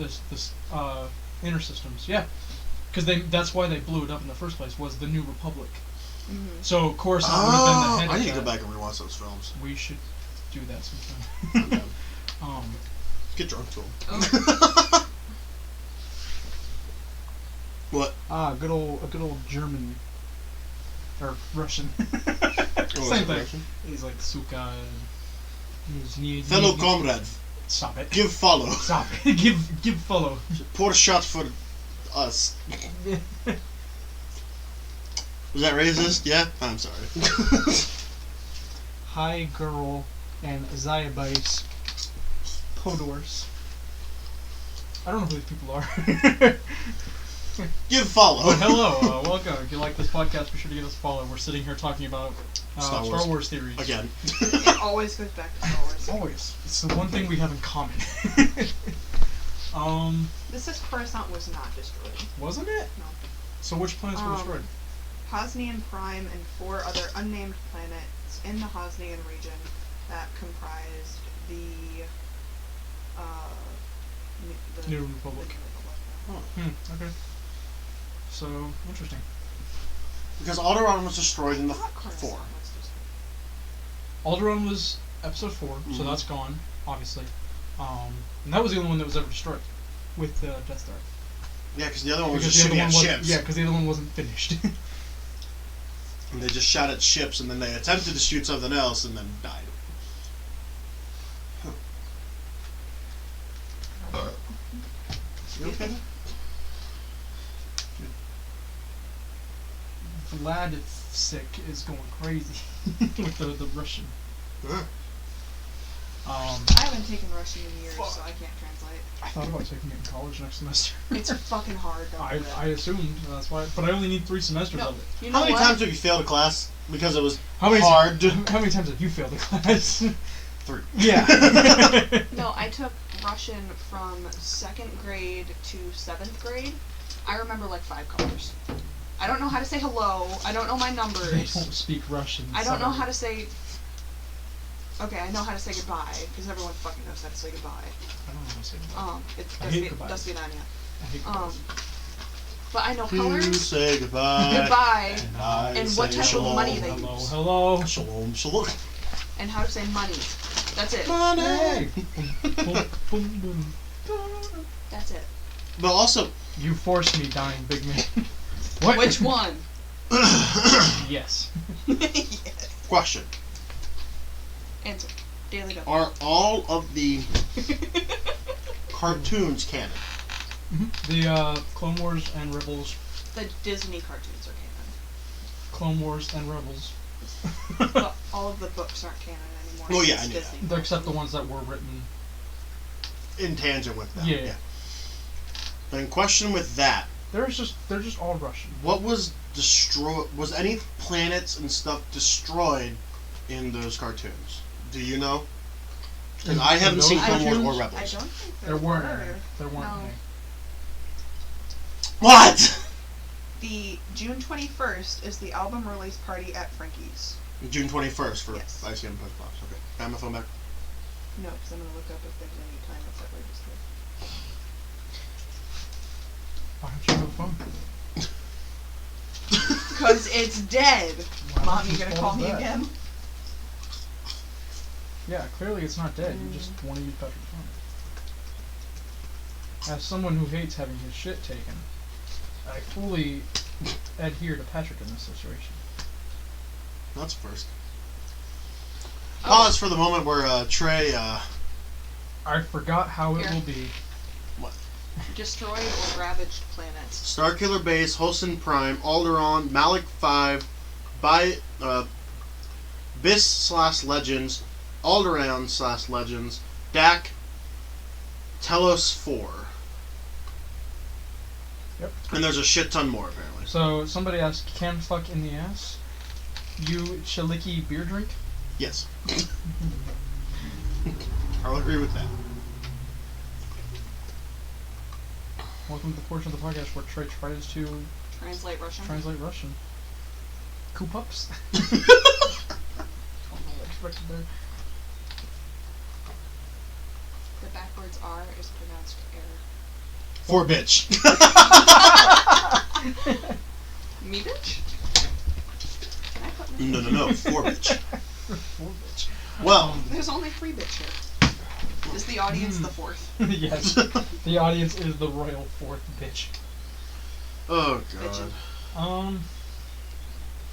inner systems. Yeah, because that's why they blew it up in the first place, was the New Republic. Mhm. So Coruscant would have been the head I of need to go that. back and rewatch those films. We should do that sometime. Get drunk to them. Oh. What? a good old German or Russian. Oh, Same is it thing. Russian? He's like Suka. Fellow comrade, Stop it. give follow. Stop it. give follow. Poor shot for us. Was that racist? Yeah? I'm sorry. Hi girl and Zayabites Podors. I don't know who these people are. Give follow. But hello, welcome. If you like this podcast, be sure to give us a follow. We're sitting here talking about Star Star Wars. Wars theories. Again. It always goes back to Star Wars. Always. It's the one thing we have in common. This is Coruscant was not destroyed. Wasn't it? No. So which planets were destroyed? Hosnian Prime and 4 other unnamed planets in the Hosnian region that comprised the New Republic. Republic. Okay. So, interesting. Because Alderaan was destroyed in the Not Coruscant 4. was destroyed. Alderaan was episode 4, so Mhm. that's gone, obviously. And that was the only one that was ever destroyed with Death Star. Yeah, because the other one was Because just the other shooting one at wasn't. ships. Yeah, because the other one wasn't finished. And they just shot at ships, and then they attempted to shoot something else, and then died. You okay? Vlad sick is going crazy with the Russian. Huh. I haven't taken Russian in years, so I can't translate. I thought about taking it in college next semester. It's fucking hard. Don't do I it. assumed that's why, but I only need 3 semesters No, of it. you know How many what? times have you failed a class because it was How many hard? How many times have you failed a class? 3. Yeah. No, I took Russian from 2nd grade to 7th grade. I remember like 5 colors. I don't know how to say hello. I don't know my They numbers. don't speak Russian. I don't know how to say. Okay, I know how to say goodbye because everyone fucking knows how to say goodbye. I don't know how to say that. It's I hate goodbyes. до свидания. I hate But I know You colors. say goodbye. Goodbye. And I And say what type of shalom. money they Hello, use. hello. Shalom, shalom. And how to say money. That's it. Money. Boom, boom, boom, boom. That's it. But also, You forced me, dying big man. What? Which one? Yes. Yes. question: Answer. Daily Double. are all of the cartoons canon? The Clone Wars and Rebels. The Disney cartoons are canon. Clone Wars and Rebels. But all of the books aren't canon anymore. Oh, yeah, It's I knew Disney. Except the ones that were written. In tangent with them. Yeah. Then question with that: They're just all Russian. what was destroyed? Was any planets and stuff destroyed in those cartoons? Do you know? Because In- I in haven't those seen Clone Wars or cartoons? I Rebels. don't think There weren't any. were. There weren't No. any. What? The June 21st is the album release party at Frankie's. June 21st for Yes. ICM Post Box. Okay. I have my phone back. No, because I'm going to look up if there's any planets that registered. Why don't you have a phone? Because it's dead. Why Mom, don't you gonna close call me that? again? Yeah, clearly it's not dead. You just want to use Patrick's phone. As someone who hates having his shit taken, I fully adhere to Patrick in this situation. That's first. Oh. Pause for the moment where Trey. I forgot how it Here. will be. Destroyed or ravaged planets. Starkiller Base, Holston Prime, Alderaan, Malik 5, Bis/Legends, Alderaan/Legends, Dak, Telos 4. Yep. And there's a shit ton more apparently. So somebody asked, "Can fuck in the ass? You chilicky beer drink?" Yes. I'll agree with that. Welcome to the portion of the podcast where Trey tries to Translate Russian. translate Russian. Kupups. Expected The backwards R is pronounced error. 4 bitch. Me bitch? Can I put my... No. 4 bitch. there. Poor bitch. Well, There's only 3 bitch here. Is the audience the 4th? Yes. The audience is the royal 4th bitch. oh god. Bitchin'.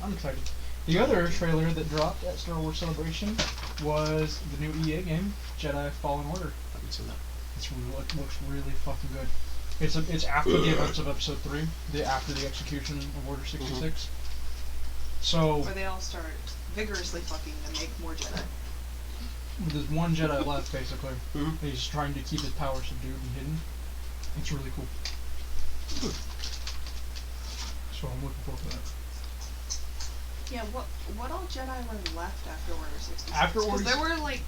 I'm excited. The other trailer that dropped at Star Wars Celebration was the new EA game, Jedi Fallen Order. I haven't seen that. It looks really fucking good. It's after the events of Episode 3, after the execution of Order 66. So Where they all start vigorously fucking and make more Jedi. there's one Jedi left, basically. Mhm. He's trying to keep his power subdued and hidden. It's really cool. So I'm looking forward to that. Yeah, what all Jedi were left after Order 66? After 'Cause Order there were like...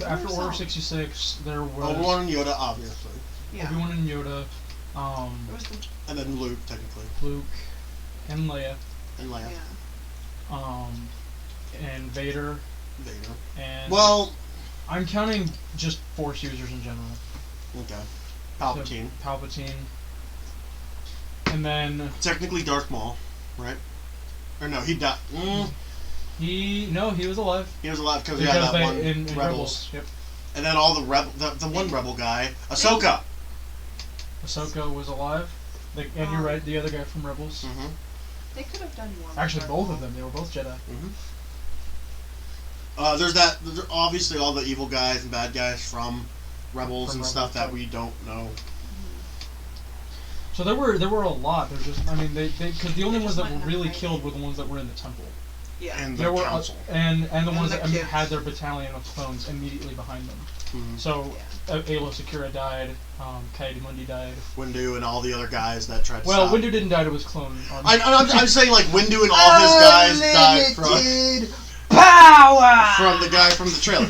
After Who Order was 66, there was Obi-Wan and Yoda, obviously. Yeah. Obi-Wan and Yoda, There was the... And then Luke, technically. Luke, and Leia, And Leia. Yeah. And Vader, Vader. and Well, I'm counting just Force users in general. okay. Palpatine. So, Palpatine, and then Technically Darth Maul, right? Or no, he died. he was alive He was alive because because that they one in Rebels. Rebels. Yep, And then all the the one Rebel guy, Ahsoka. Ahsoka was alive. And you're right, the other guy from Rebels. Mm-hmm. They could have done more. with Actually, Darth both Maul. of them. They were both Jedi. Mm-hmm. There's obviously all the evil guys and bad guys from Rebels From and Rebels, stuff that right. we don't know. So there were a lot. There's just, I mean, they because the only They ones just that went were in a really hiding. killed were the ones that were in the temple. Yeah. And the There were council. and the And ones the that kids. had their battalion of clones immediately behind them. Mhm. So Alo Secura died, Coyote Mundi died. Windu and all the other guys that tried to Well, stop. Windu didn't die to his clone army. I'm saying like Windu and all his guys died from the guy from the trailer.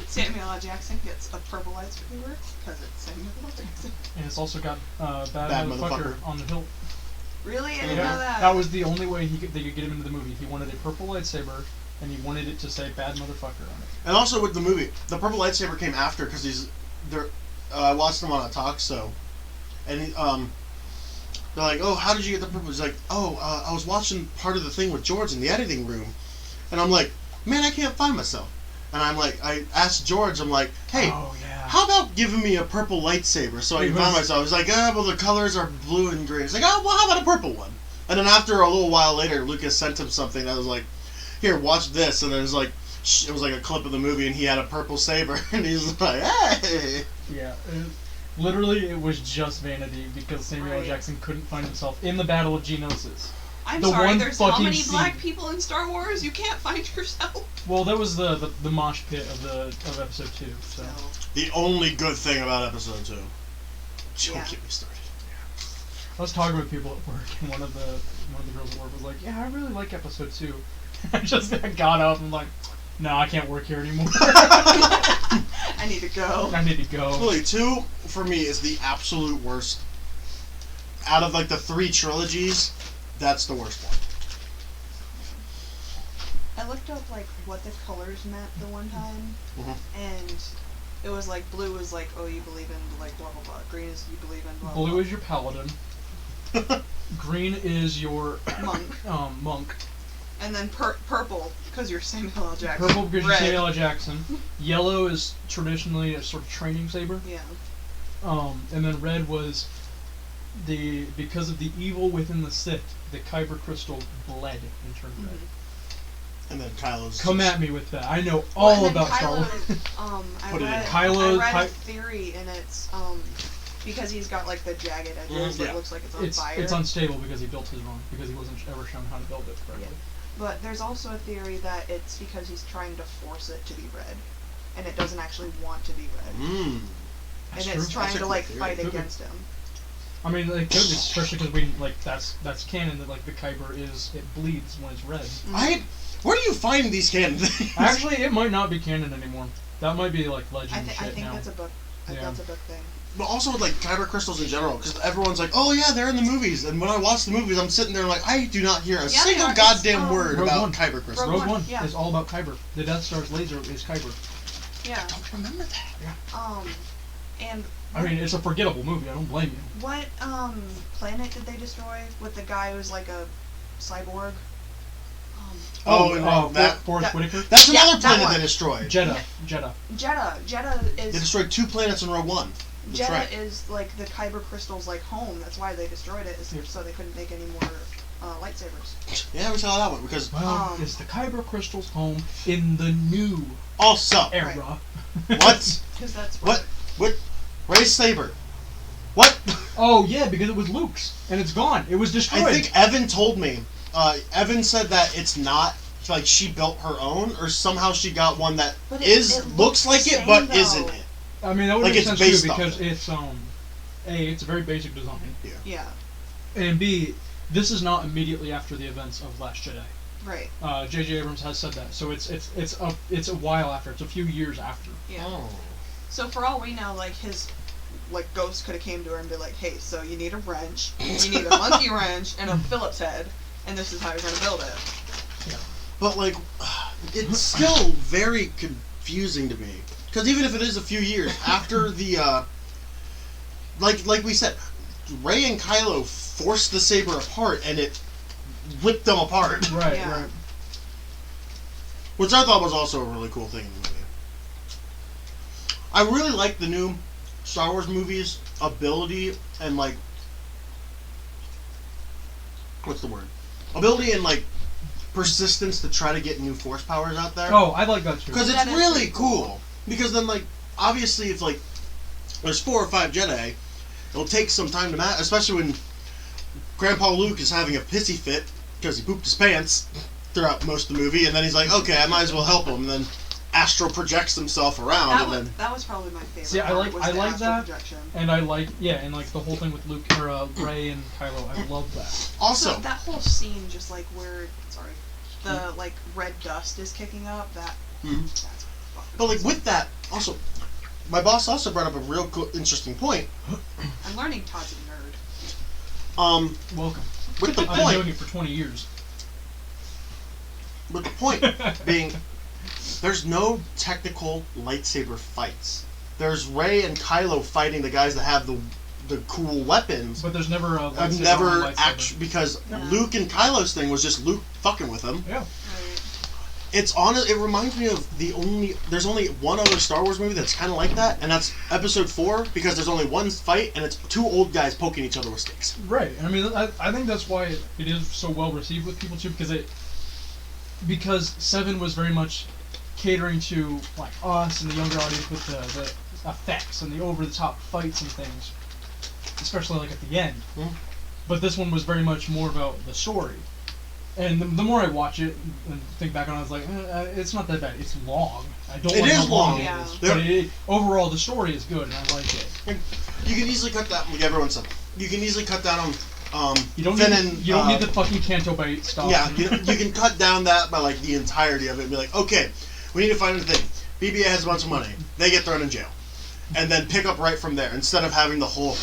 Samuel L. Jackson gets a purple lightsaber because it's Samuel L. Jackson. And it's also got bad, Bad motherfucker motherfucker. on the hilt. Really? I didn't know that. That was the only way they could get him into the movie. He wanted a purple lightsaber, and he wanted it to say "bad motherfucker" on it. And also with the movie, the purple lightsaber came after because I watched him on a talk show, and they're like, "Oh, how did you get the purple?" He's like, "Oh, I was watching part of the thing with George in the editing room," and I'm like, "Man, I can't find myself." And I asked George, I'm like, "Hey, Oh yeah. how about giving me a purple lightsaber so I can find myself?" He's like, "Well, the colors are blue and green." It's like, "Oh, well, how about a purple one?" And then after a little while later, Lucas sent him something that was like, "Here, watch this," and there's like. It was like a clip of the movie, and he had a purple saber, and he's like, "Hey!" Yeah, literally, it was just vanity because Samuel L. Right. Jackson couldn't find himself in the Battle of Geonosis. I'm The sorry, one there's how fucking many scene. black people in Star Wars? You can't find yourself. Well, that was the mosh pit of episode 2. So The only good thing about episode 2. Don't Yeah. get me started. I was talking with people at work, and one of the girls at work was like, "Yeah, I really like episode 2." I just got up and like, "No, I can't work here anymore. I need to go. I need to go." Really, 2 for me is the absolute worst. Out of like the 3 trilogies, that's the worst one. I looked up like what the colors meant the one time, Mhm. and it was like blue was like, oh, you believe in like blah blah blah. Green is you believe in blah Blue blah. is your paladin. Green is your Monk. monk. And then purple because you're Samuel L. Jackson. Purple because you're Red. Samuel L. Jackson. Yellow is traditionally a sort of training saber. Yeah. And then red was because of the evil within the Sith, the Kyber crystal bled and turned red. Mhm. And then Kylo's. Come at me with that. I know Well, all and then about Star Wars. Kylo, I Put it in. read, Kylo- I read a Ky- theory, and it's because he's got like the jagged edges. Yeah. It looks like it's on fire. It's unstable because he built his wrong, because he wasn't ever shown how to build it correctly. But there's also a theory that it's because he's trying to force it to be red, and it doesn't actually want to be red, Mmm. That's and true. it's trying That's a to cool like theory. fight Could be. against him. I mean, like, especially because we like that's canon that like the Kyber it bleeds when it's red. Where do you find these canon things? Actually, it might not be canon anymore. That might be like legend I shit think now. that's a book. Yeah. That's a book thing. But also with like kyber crystals in general, because everyone's like, "Oh yeah, they're in the movies." And when I watch the movies, I'm sitting there like, I do not hear a they single are. It's, goddamn word Rogue about One. kyber crystals. Rogue Rogue One, One yeah. is all about Kyber. The Death Star's laser is Kyber. Yeah. I don't remember that. And I mean, it's a forgettable movie. I don't blame you. what planet did they destroy with the guy who's like a cyborg? And that. Forrest that- Whitaker. That's Yeah, another that planet one. they destroyed. Jeddah. Jeddah. Jeddah They is destroyed 2 planets in Rogue One. That's Jeddah right. is like the Kyber crystal's like home. That's why they destroyed it, is Yep. so they couldn't make any more lightsabers. Yeah, we saw that one because Well, is the Kyber crystals home in the new also era? what? Because that's What? Ray Saber. What? Oh yeah, because it was Luke's and it's gone. It was destroyed. I think Evan told me. Evan said that it's not like she built her own, or somehow she got one that But is it looks like the it, same, but though. isn't it? I mean, that would Like, make it's sense based too off because it. it's it's a very basic design, Yeah. and B, this is not immediately after the events of Last Jedi. Right. J.J. Abrams has said that, so it's a while after. It's a few years after. Yeah. Oh. So for all we know, like his ghost could have came to her and be like, "Hey, so you need a wrench, you need a monkey wrench, and a Phillips head, and this is how you're gonna build it." But like, it's still very confusing to me because even if it is a few years after the, like we said, Rey and Kylo forced the saber apart and it whipped them apart, Right, Yeah. right. which I thought was also a really cool thing in the movie. I really like the new Star Wars movies' ability and like, what's the word? Ability and like persistence to try to get new force powers out there. Oh, I like that too. Because it's That is really pretty cool. cool. Because then, like, obviously, if like there's 4 or 5 Jedi, it'll take some time to especially when Grandpa Luke is having a pissy fit because he pooped his pants throughout most of the movie, and then he's like, okay, I might as well help him, and then astral projects himself around, That was probably my favorite. See, I like that, projection. and and like the whole thing with Luke or Rey and Kylo. I love that. Also, so that whole scene, just like where the like red dust is kicking up. That's fucking. But like with that, also, my boss also brought up a real interesting point. I'm learning Todd's a nerd. Welcome. With the I've been doing point, it for 20 years. with the point being, there's no technical lightsaber fights. There's Rey and Kylo fighting the guys that have the cool weapons. But there's never a I've lightsaber never on a lightsaber. actually, because Yeah. Luke and Kylo's thing was just Luke fucking with him. Yeah. Right. It reminds me of there's only one other Star Wars movie that's kind of like that, and that's Episode 4, because there's only one fight, and it's two old guys poking each other with sticks. Right. I mean, I think that's why it is so well received with people too, because 7 was very much catering to like us and the younger audience with the effects and the over-the-top fights and things, especially like at the end. Hmm. But this one was very much more about the story. And the more I watch it and think back on it, I was like, it's not that bad. It's long. I don't. It like is how long long. it Yeah. is. But overall, the story is good, and I like it. You can easily cut that. Like everyone said, you can easily cut down on You don't Finn need and, you don't need the fucking Canto Bite stuff. Yeah, you can cut down that by like the entirety of it and be like, okay, we need to find a thing. BB-8 has a bunch of money. They get thrown in jail, and then pick up right from there instead of having the whole.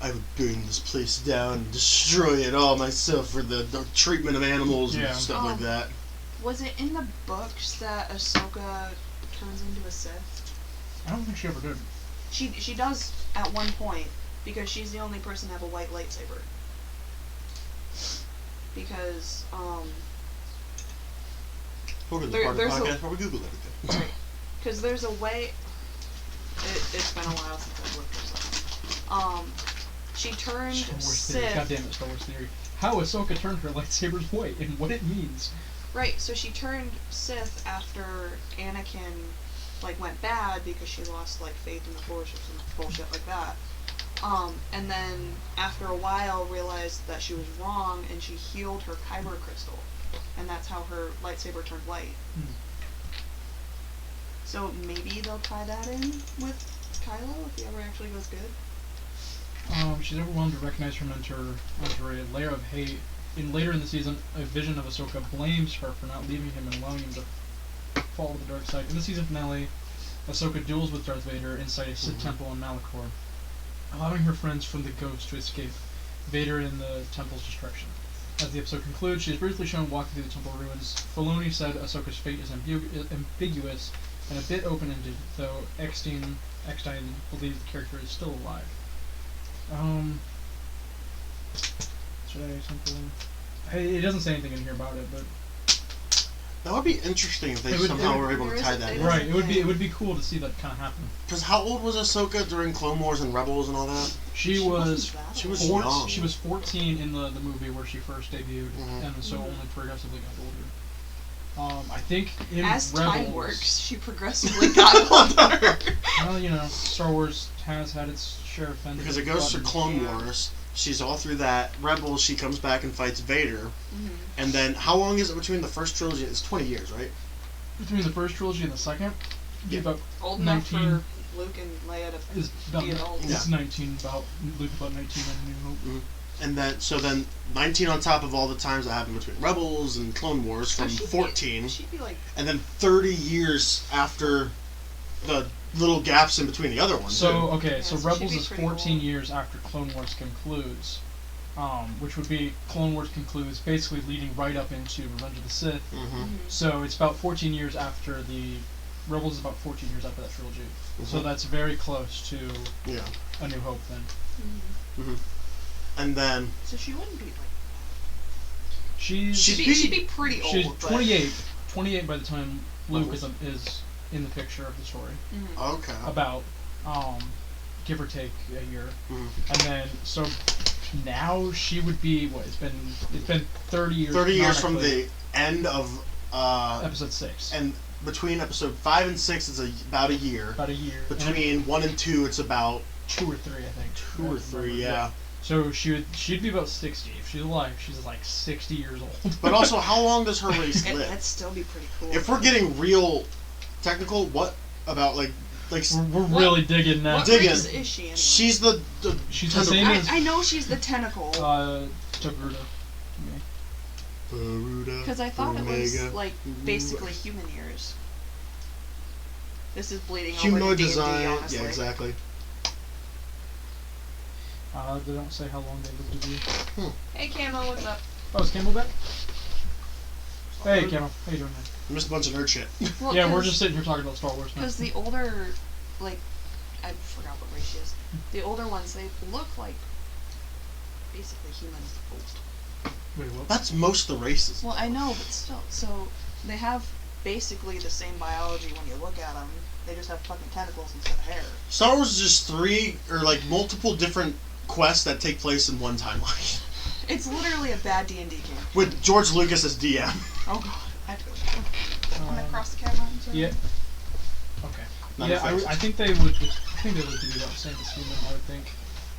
I would burn this place down and destroy it all myself for the treatment of animals and stuff like that. Was it in the books that Ahsoka turns into a Sith? I don't think she ever did. She does at one point, because she's the only person to have a white lightsaber. Because Go to the There- part of the there's a- podcast where we Google everything. because there's a way. It's been a while since I've looked this up. She turned Star Wars theory. Sith. God damn it, Star Wars theory. How Ahsoka turned her lightsabers white and what it means. Right, so she turned Sith after Anakin went bad because she lost faith in the Force or some bullshit like that. And then after a while realized that she was wrong and she healed her kyber crystal, and that's how her lightsaber turned white. So maybe they'll tie that in with Kylo if he ever actually goes good. She's overwhelmed to recognize her mentor under a layer of hate. Later in the season, a vision of Ahsoka blames her for not leaving him and allowing him to fall to the dark side. In the season finale, Ahsoka duels with Darth Vader inside a Sith temple in Malachor, allowing her friends from the Ghost to escape Vader in the temple's destruction. As the episode concludes, she is briefly shown walking through the temple ruins. Filoni said Ahsoka's fate is ambiguous and a bit open-ended, though Eckstein believes the character is still alive. Should I something? Hey, it doesn't say anything in here about it, but That would be interesting if they somehow were able to tie that in. right, it would be cool to see that kind of happen. Because how old was Ahsoka during Clone Wars and Rebels and all that? She was She was young. She was 14 in the movie where she first debuted, Mhm. and so only progressively got older. I think in As Rebels, time works, she progressively got older. well, Star Wars has had its share of fans. Because it goes through Clone Yeah. Wars. She's all through that. Rebels, she comes back and fights Vader. Mhm. And then, how long is it between the first trilogy? It's 20 years, right? Between the first trilogy and the second, Yeah. about Old enough 19 for Luke and Leia to is about be adults. it's 19 about Luke about 19 on New Hope. And then 19 on top of all the times that happened between Rebels and Clone Wars from So she'd 14. She'd be And then 30 years after the little gaps in between the other ones. So too. okay, Yeah, so so Rebels she'd be is pretty 14 old. years after Clone Wars concludes, which would be Clone Wars concludes, basically leading right up into Revenge of the Sith. Mhm. So it's about 14 years after the Rebels is about 14 years after that trilogy. So Mhm. that's very close to Yeah. A New Hope then. And then So she wouldn't be She's She'd she'd be pretty old. she's but- 28 by the time Luke is in the picture of the story. Mhm. okay. About give or take a year. Mhm. And then so now she would be what? It's been 30 years. 30 years from canonically. the end of Episode 6. and between episode 5 and 6 is about a year. About a year. And Between 1 and 2 it's about 2 or 3, I think. 2 or 3, yeah. So she'd be about 60 if she's alive. She's like 60 years old. But also, how long does her race live? That'd still be pretty cool. If we're getting real technical, what about like we're really digging now. What Digging. race is she anyway? She's the She's the same as I know she's the tentacle. Togruta. Because I thought it was like basically human years. This is bleeding over humanoid to D&D, design. honestly. Yeah, exactly. They don't say how long they live to be. Hey, Camo, what's up? Oh, is Campbell back? Hey, Campbell. How you doing, man? I missed a bunch of nerd shit. Well, Yeah, we're just sitting here talking about Star Wars now. Because the older, like, I forgot what race she is. The older ones, they look like basically human. Wait, what? That's most of the races. Well, I know, but still. So, they have basically the same biology when you look at them. They just have fucking tentacles instead of hair. Star Wars is just three or like multiple different quests that take place in one timeline. It's literally a bad D&D game. With George Lucas as DM. Oh god, I have to go back. I'm gonna cross the camera. I'm sorry. Yeah. Okay. Not yeah, effective. I think they would. I think they would do that same as human. I would think.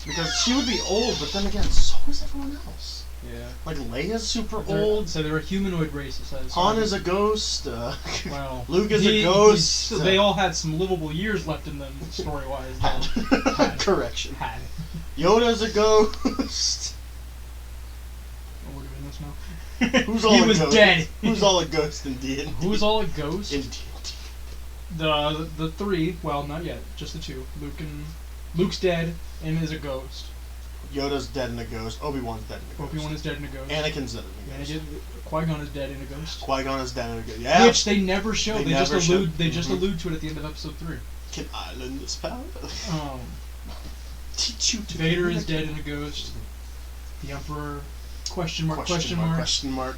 Because she would be old, but then again, so is everyone else. Yeah. Like Leia's super They're, old. So they're a humanoid race. It says. Han is a ghost. Well, Luke is a ghost. They all had some livable years left in them, story-wise. Had. Correction. Had. Yoda's a ghost. Oh, we're doing this now. Who's all he a was ghost? dead. Who's all a ghost in D&D? Who's all a ghost? In D&D. The three. Well, not yet. Just the two. Luke's dead and is a ghost. Yoda's dead and a ghost. Obi-Wan's dead and a ghost. Obi-Wan is dead and a ghost. Anakin's dead and a ghost. Qui-Gon is dead and a ghost. Qui-Gon is dead and a ghost. Yeah. Which they never show. They just never show. allude. They just allude to it at the end of episode 3. Can I learn this power? Teach you to Vader is communicate. dead and a ghost. The Emperor. Question mark. Question mark.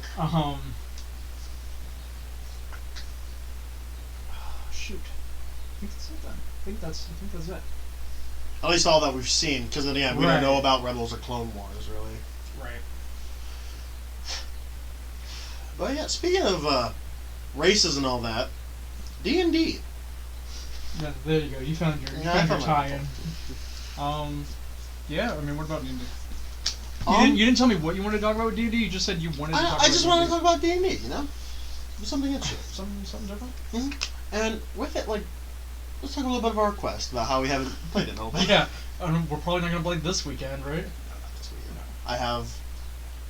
Shoot. I think that's it then. I think that's it. At least all that we've seen, because then again, we don't know about Rebels or Clone Wars, really. Right. But yeah, speaking of races and all that, D&D. Yeah, there you go. You found your tie-in. Yeah. I mean, what about D&D? You didn't tell me what you wanted to talk about with D&D. You just said you wanted to talk about I just D&D. wanted to talk about D&D, you know? Something interesting. Something different? Mm-hmm. And with it, like, let's talk a little bit of our quest, about how we haven't played it in a little bit. Yeah. We're probably not going to play this weekend, right? I have,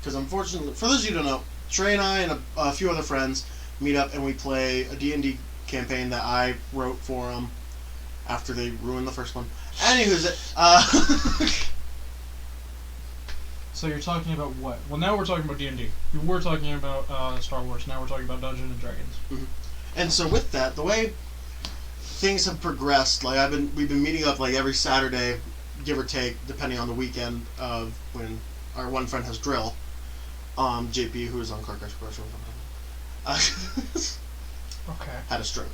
because unfortunately, for those of you who don't know, Trey and I and a few other friends meet up and we play a D&D campaign that I wrote for them after they ruined the first one. Anywho's, So you're talking about what? Well, now we're talking about D&D. We were talking about Star Wars. Now we're talking about Dungeons and Dragons. Mm-hmm. And so with that, the way things have progressed, like we've been meeting up like every Saturday, give or take, depending on the weekend of when our one friend has drill. JP, who is on Car Crash Commercial, Okay. had a stroke.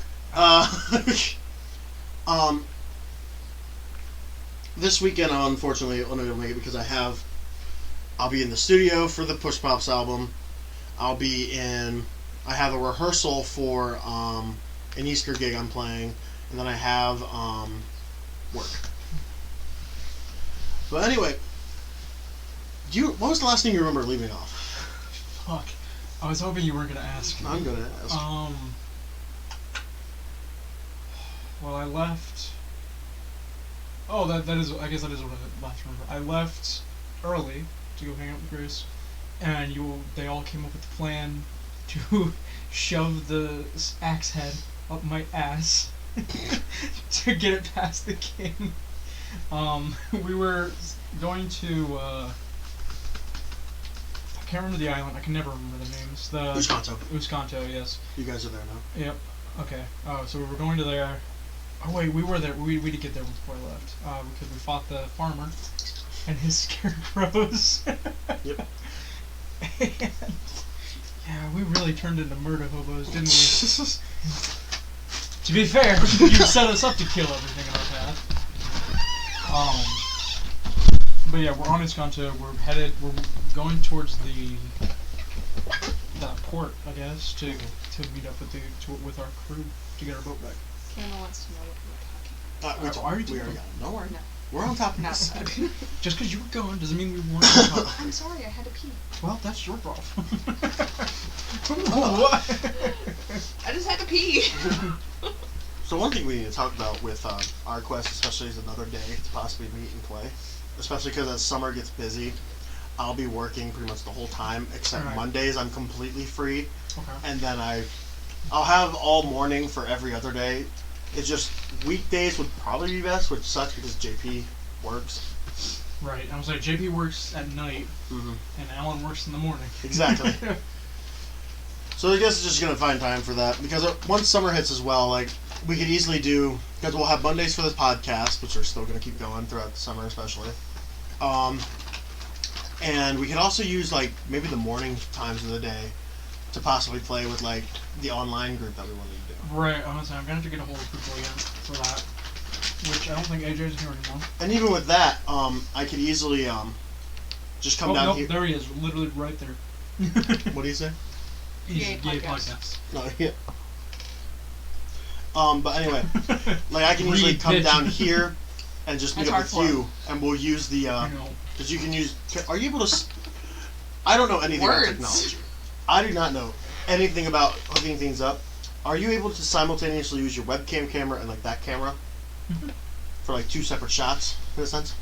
This weekend, unfortunately, I'm not able to make it because I'll be in the studio for the Push Pops album. I have a rehearsal for an Easter gig I'm playing, and then I have work. But anyway, what was the last thing you remember leaving off? Fuck. I was hoping you weren't gonna ask. I'm gonna ask. Well, I left. Oh, that is. I guess that is what I last remember. I left early to go hang out with Grace, and they all came up with the plan to shove the axe head up my ass to get it past the king. We were going to. I can't remember the island. I can never remember the names. Uskanto, yes. You guys are there now. Yep. Okay. So we were going to there. Oh wait, we were there. We did get there before I left. Because we fought the farmer and his scarecrows. Yep. And yeah, we really turned into murder hobos, didn't we? To be fair, you set us up to kill everything in our path. But yeah, we're on Uskanto. We're going towards the port, I guess, to meet up with our crew to get our boat back. Camo wants to know what we're talking We already got it. Don't worry. about. We're on top of Not this. bad. Just because you were gone doesn't mean we weren't on top. I'm sorry, I had to pee. Well, that's your problem. What? I just had to pee. So one thing we need to talk about with our quest, especially, is another day to possibly meet and play. Especially because as summer gets busy, I'll be working pretty much the whole time, except Right. Mondays I'm completely free. Okay. And then I'll have all morning for every other day. It's just weekdays would probably be best, which sucks because JP works. Right. I was like, JP works at night, Mm-hmm. and Alan works in the morning. Exactly. So I guess it's just gonna find time for that because once summer hits as well, like we could easily do because we'll have Mondays for this podcast, which are still gonna keep going throughout the summer, especially. And we could also use like maybe the morning times of the day to possibly play with like the online group that we wanted to do. Right. I'm gonna have to get a hold of people again for that, which I don't think AJ's here anymore. And even with that, I could easily just come down nope, here. there he is, literally right there. What do you say? He's Gay a gay podcast. podcast. No, yeah. But anyway, like I can usually come Bitch. down here and just meet That's up our with you, and we'll use the You know. because you can use. Are you able to? I don't know anything Words. about technology. I do not know anything about hooking things up. Are you able to simultaneously use your webcam camera and like that camera for like two separate shots in a sense?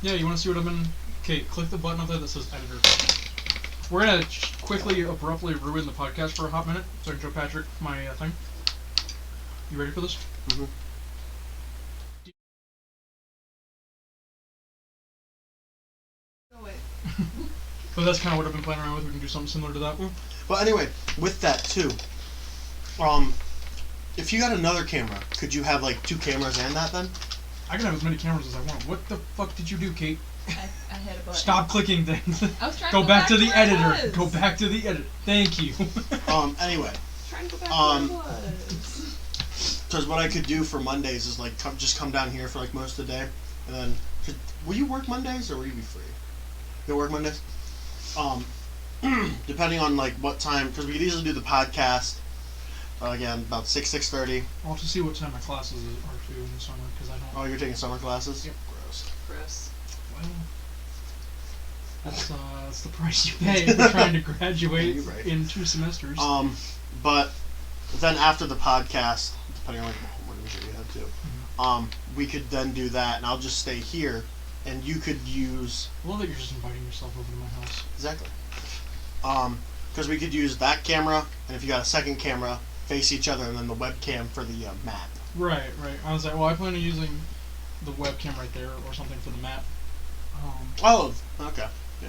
Yeah, you want to see what I've been... Okay, click the button up there that says editor. We're going to quickly, abruptly ruin the podcast for a hot minute, so I can show Patrick my thing. You ready for this? Mm-hmm. Oh, wait. But that's kind of what I've been playing around with. We can do something similar to that. But anyway, with that too, if you got another camera, could you have like two cameras and that then? I can have as many cameras as I want. What the fuck did you do, Kate? I hit a button. Stop clicking things. I was trying Go to back to the where it editor. was. Go back to the editor. Thank you. Anyway, Trying to go back Um, to where it was. because what I could do for Mondays is like just come down here for like most of the day, and then will you work Mondays or will you be free? You'll work Mondays. Depending on like what time, because we could easily do the podcast again about 6:30. I'll have to see what time my classes are too in the summer, because I don't... Oh, you're taking summer classes? Yep. Gross. Gross. Well, that's the price you pay for trying to graduate You're right. in 2 semesters. But then after the podcast, depending on what sure you have to, we could then do that, and I'll just stay here, and you could use I love that you're just inviting yourself over to my house. exactly. Because we could use that camera, and if you got a second camera, face each other, and then the webcam for the map. Right, right. I was like, well, I plan on using the webcam right there or something for the map. Oh, okay. Yeah.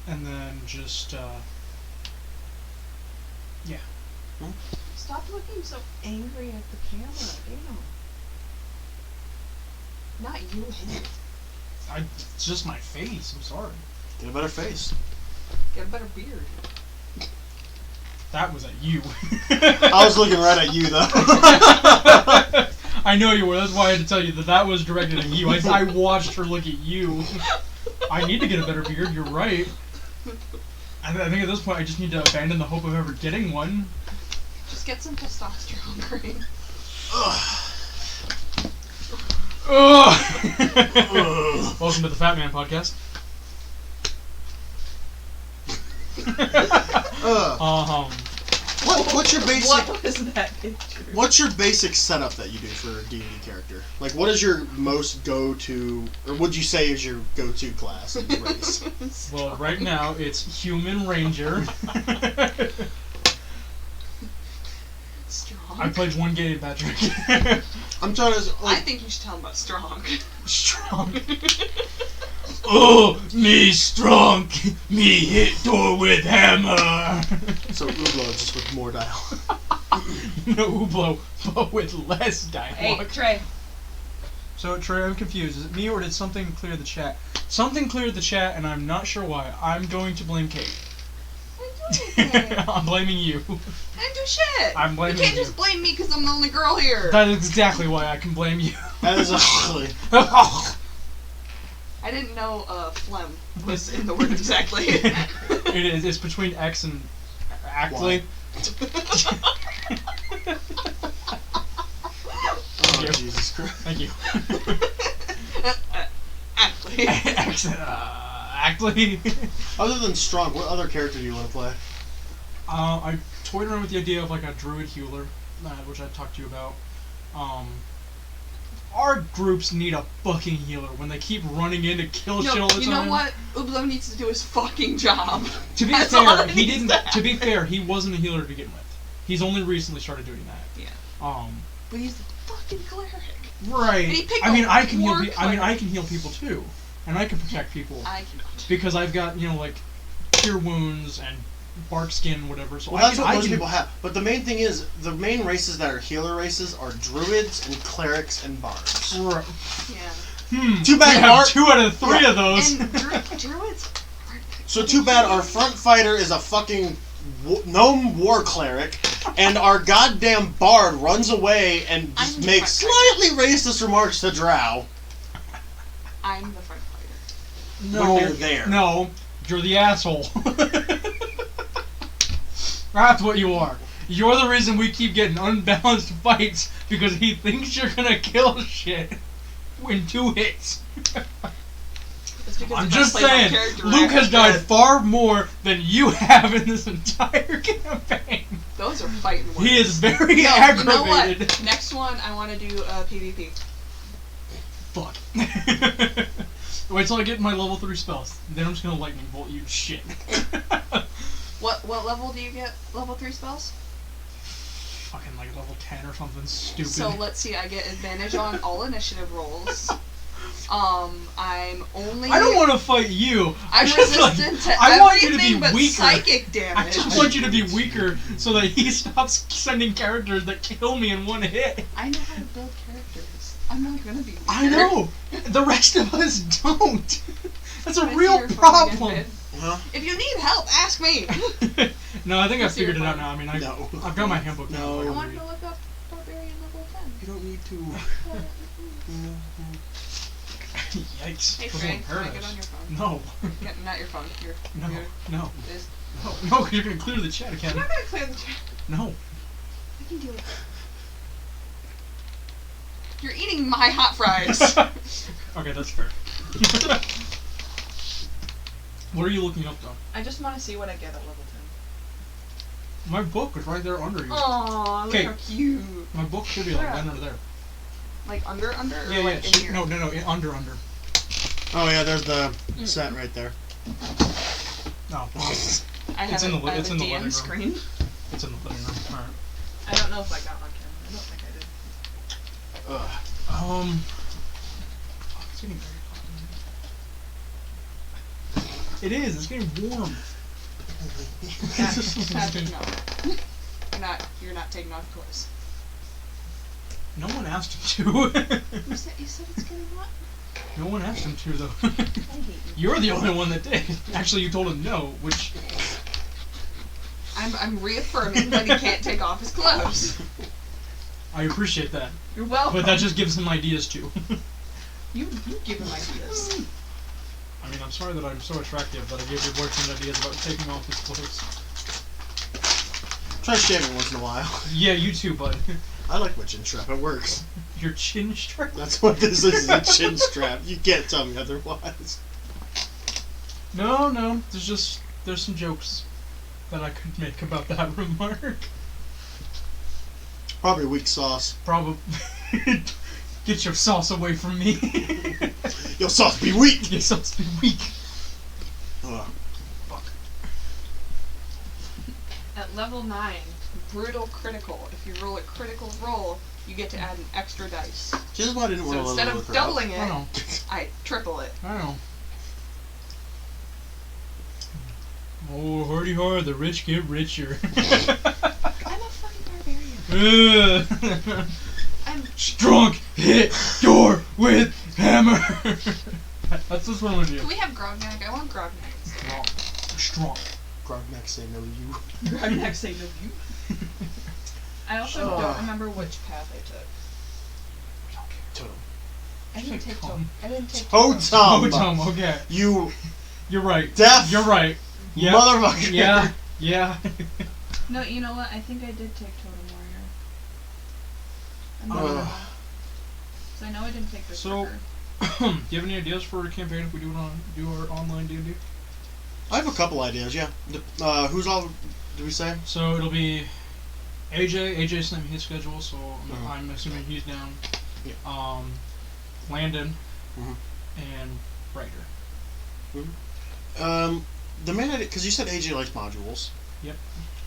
And then just, yeah. Stop looking so angry at the camera. Damn. Not you, him. It's just my face. I'm sorry. Get a better face. Get a better beard. That was at you. I was looking right at you, though. I know you were. That's why I had to tell you that was directed at you. I watched her look at you. I need to get a better beard. You're right. I think at this point I just need to abandon the hope of ever getting one. Just get some testosterone cream. Ugh. Welcome to the Fat Man Podcast. What's your basic? What was that picture? What's your basic setup that you do for a D&D character? Like, what is your most go-to, or would you say is your go-to class and race? Well, right now it's Human Ranger. Strong. I played one game, Patrick. I'm trying to. I think you should tell him about strong. Strong. Oh, me strong. Me hit door with hammer. So Ublo just with more dial. No Ublo, but with less Hey, dialogue. Trey. So, Trey, I'm confused. Is it me or did something clear the chat? Something cleared the chat, and I'm not sure why. I'm going to blame Kate. I didn't do anything. I'm blaming you. I didn't do shit. I'm blaming You can't you. just blame me because I'm the only girl here. That is exactly why I can blame you. That is actually. I didn't know phlegm was in the word exactly. It is. It's between X and actually. Oh, Jesus Christ. Thank you. Actually. Actually. Other than Strong, what other character do you want to play? I toyed around with the idea of like a druid healer, which I talked to you about. Our groups need a fucking healer when they keep running in to kill shit all the time. You know what? Ublo needs to do his fucking job. To be fair, he didn't. To be fair, he wasn't a healer to begin with. He's only recently started doing that. Yeah. But he's the fucking cleric. Right. And he picked I mean, a I can heal. war I can heal people too, and I can protect people I cannot. because I've got like cure wounds and bark skin, whatever. So Well, that's what most people have. But the main thing is, the main races that are healer races are druids and clerics and bards. Right. Yeah. Too bad we have 2 out of 3 of those. And druids. So too bad our front fighter is a fucking gnome war cleric, and our goddamn bard runs away and just makes slightly racist remarks to Drow. I'm the front fighter. No, When you're there. No, you're the asshole. That's what you are. You're the reason we keep getting unbalanced fights because he thinks you're gonna kill shit in 2 hits. I'm just saying, Luke has died far more than you have in this entire campaign. Those are fighting words. He is very aggravated. You know what? Next one, I want to do PvP. Fuck. Wait till I get my level 3 spells. Then I'm just gonna lightning bolt you shit. What level do you get? Level 3 spells? Fucking like level 10 or something stupid. So let's see. I get advantage on all initiative rolls. I'm only. I don't want to fight you. I'm resistant to I want you to everything be but weaker. psychic damage. I just want you to be weaker so that he stops sending characters that kill me in 1 hit. I know how to build characters. I'm not gonna be weaker. I know. The rest of us don't. That's a But real you're problem. fine, Huh? If you need help, ask me. No, I think I Let's see figured it your out now. I mean, I've got my handbook now. No. I I wanted to look up barbarian level 10. You don't need to. Yikes. Hey Those are Frank, can I get paradise. on your phone? No. Yeah, not your phone. Your No. No. This. No, because you're going to clear the chat again. I'm not gonna clear the chat. No. I can deal with it. You're eating my hot fries. Okay, that's fair. What are you looking up, though? I just want to see what I get at level 10. My book is right there under you. Aww, look Okay. how cute. My book should be like Where? under there. Like under? Or Yeah, like in here? No, under. Oh yeah, there's the set right there. No. I have It's in the li- I have it's a in the DM living room. screen. It's in the living room. Alright. I don't know if I got on camera. I don't think I did. It's getting very hot. It is. It's getting warm. No. You're not taking off clothes. No one asked him to. You said it's getting hot? No one asked him to, though. I hate you. You're the only one that did. Actually, you told him no, which... I'm reaffirming that he can't take off his clothes. I appreciate that. You're welcome. But that just gives him ideas, too. You give him ideas. I mean, I'm sorry that I'm so attractive that I gave your boyfriend ideas about taking off his clothes. Try shaving once in a while. Yeah, you too, bud. I like my chin strap. It works. Your chin strap? That's what this is a chin strap. You can't tell me otherwise. No, there's some jokes that I could make about that remark. Probably weak sauce. Probably. Get your sauce away from me. Your sauce be weak! Your sauce be weak. Ugh. Fuck. At level 9, brutal critical. If you roll a critical roll, you get to add an extra dice. This is why I didn't want So to instead level of with her up. doubling I it, know. I triple it. I know. Oh, hardy hard, the rich get richer. I'm a fucking barbarian. I'm Strong hit door with hammer. That's just what I'm gonna do. Can we have Grognak? I want Grognak instead. Strong. Grognak say no you. Grognak say no you. I also don't remember which path I took. Totem. I didn't take Totem. I didn't take Totem! Totem, okay. You You're right. deaf You're right. Yeah. motherfucker! Yeah. Yeah. No, you know what? I think I did take Totem Warrior. I'm not Ugh. sure. So I know I didn't take this. So- Do you have any ideas for a campaign if we do our online D&D? I have a couple ideas. Yeah. Who's all? Did we say? So it'll be AJ. AJ sent me his schedule, so I'm assuming he's down. Yeah. Landon Mhm. and Ryder. The main idea, because you said AJ likes modules. Yep.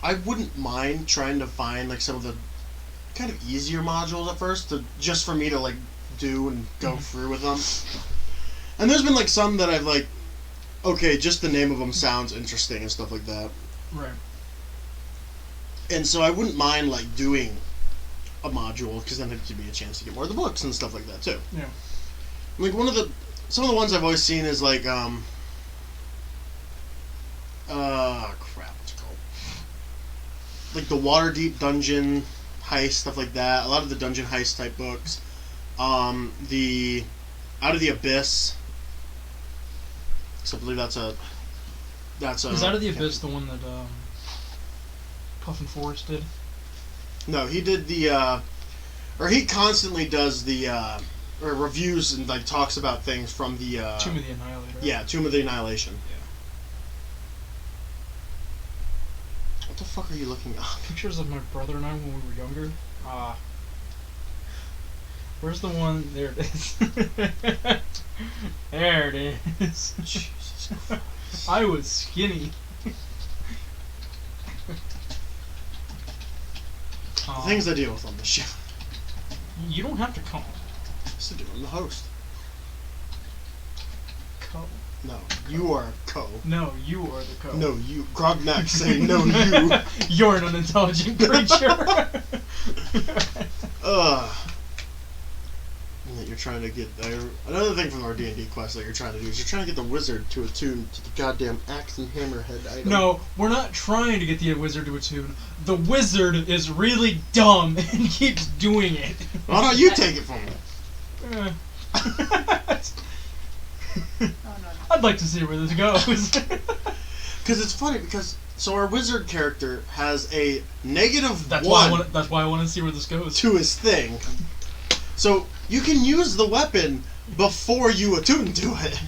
I wouldn't mind trying to find like some of the kind of easier modules at first, just for me to like do and go through with them. And there's been like some that I've like, okay, just the name of them sounds interesting and stuff like that. Right. And so I wouldn't mind like doing a module, because then it'd give me a chance to get more of the books and stuff like that too. Yeah. Like some of the ones I've always seen is like crap, what's it called? Like the Waterdeep dungeon heist, stuff like that. A lot of the dungeon heist type books. The Out of the Abyss. So I believe that's a. Is Out of the Abyss the one that Puffin Forrest did? No, he did the. Or he constantly does the. Or reviews and like talks about things from the. Tomb of the Annihilator. Yeah, Tomb of the Annihilation. Yeah. What the fuck are you looking up? Pictures of my brother and I when we were younger. Where's the one? There it is. There it is. Jesus Christ. I was skinny. The things I deal with on this show. You don't have to come. Yes, I do. I'm the host. Co. No, you are co. No, you are the co. No, you. Grognak saying no, you. You're an unintelligent creature. That you're trying to get another thing from our D&D quest that you're trying to do is you're trying to get the wizard to attune to the goddamn axe and hammerhead item. No, we're not trying to get the wizard to attune. The wizard is really dumb and keeps doing it. Why don't you take it from me? I'd like to see where this goes. Because it's funny because our wizard character has a negative that's one. That's why I want to see where this goes. To his thing. So you can use the weapon before you attune to it.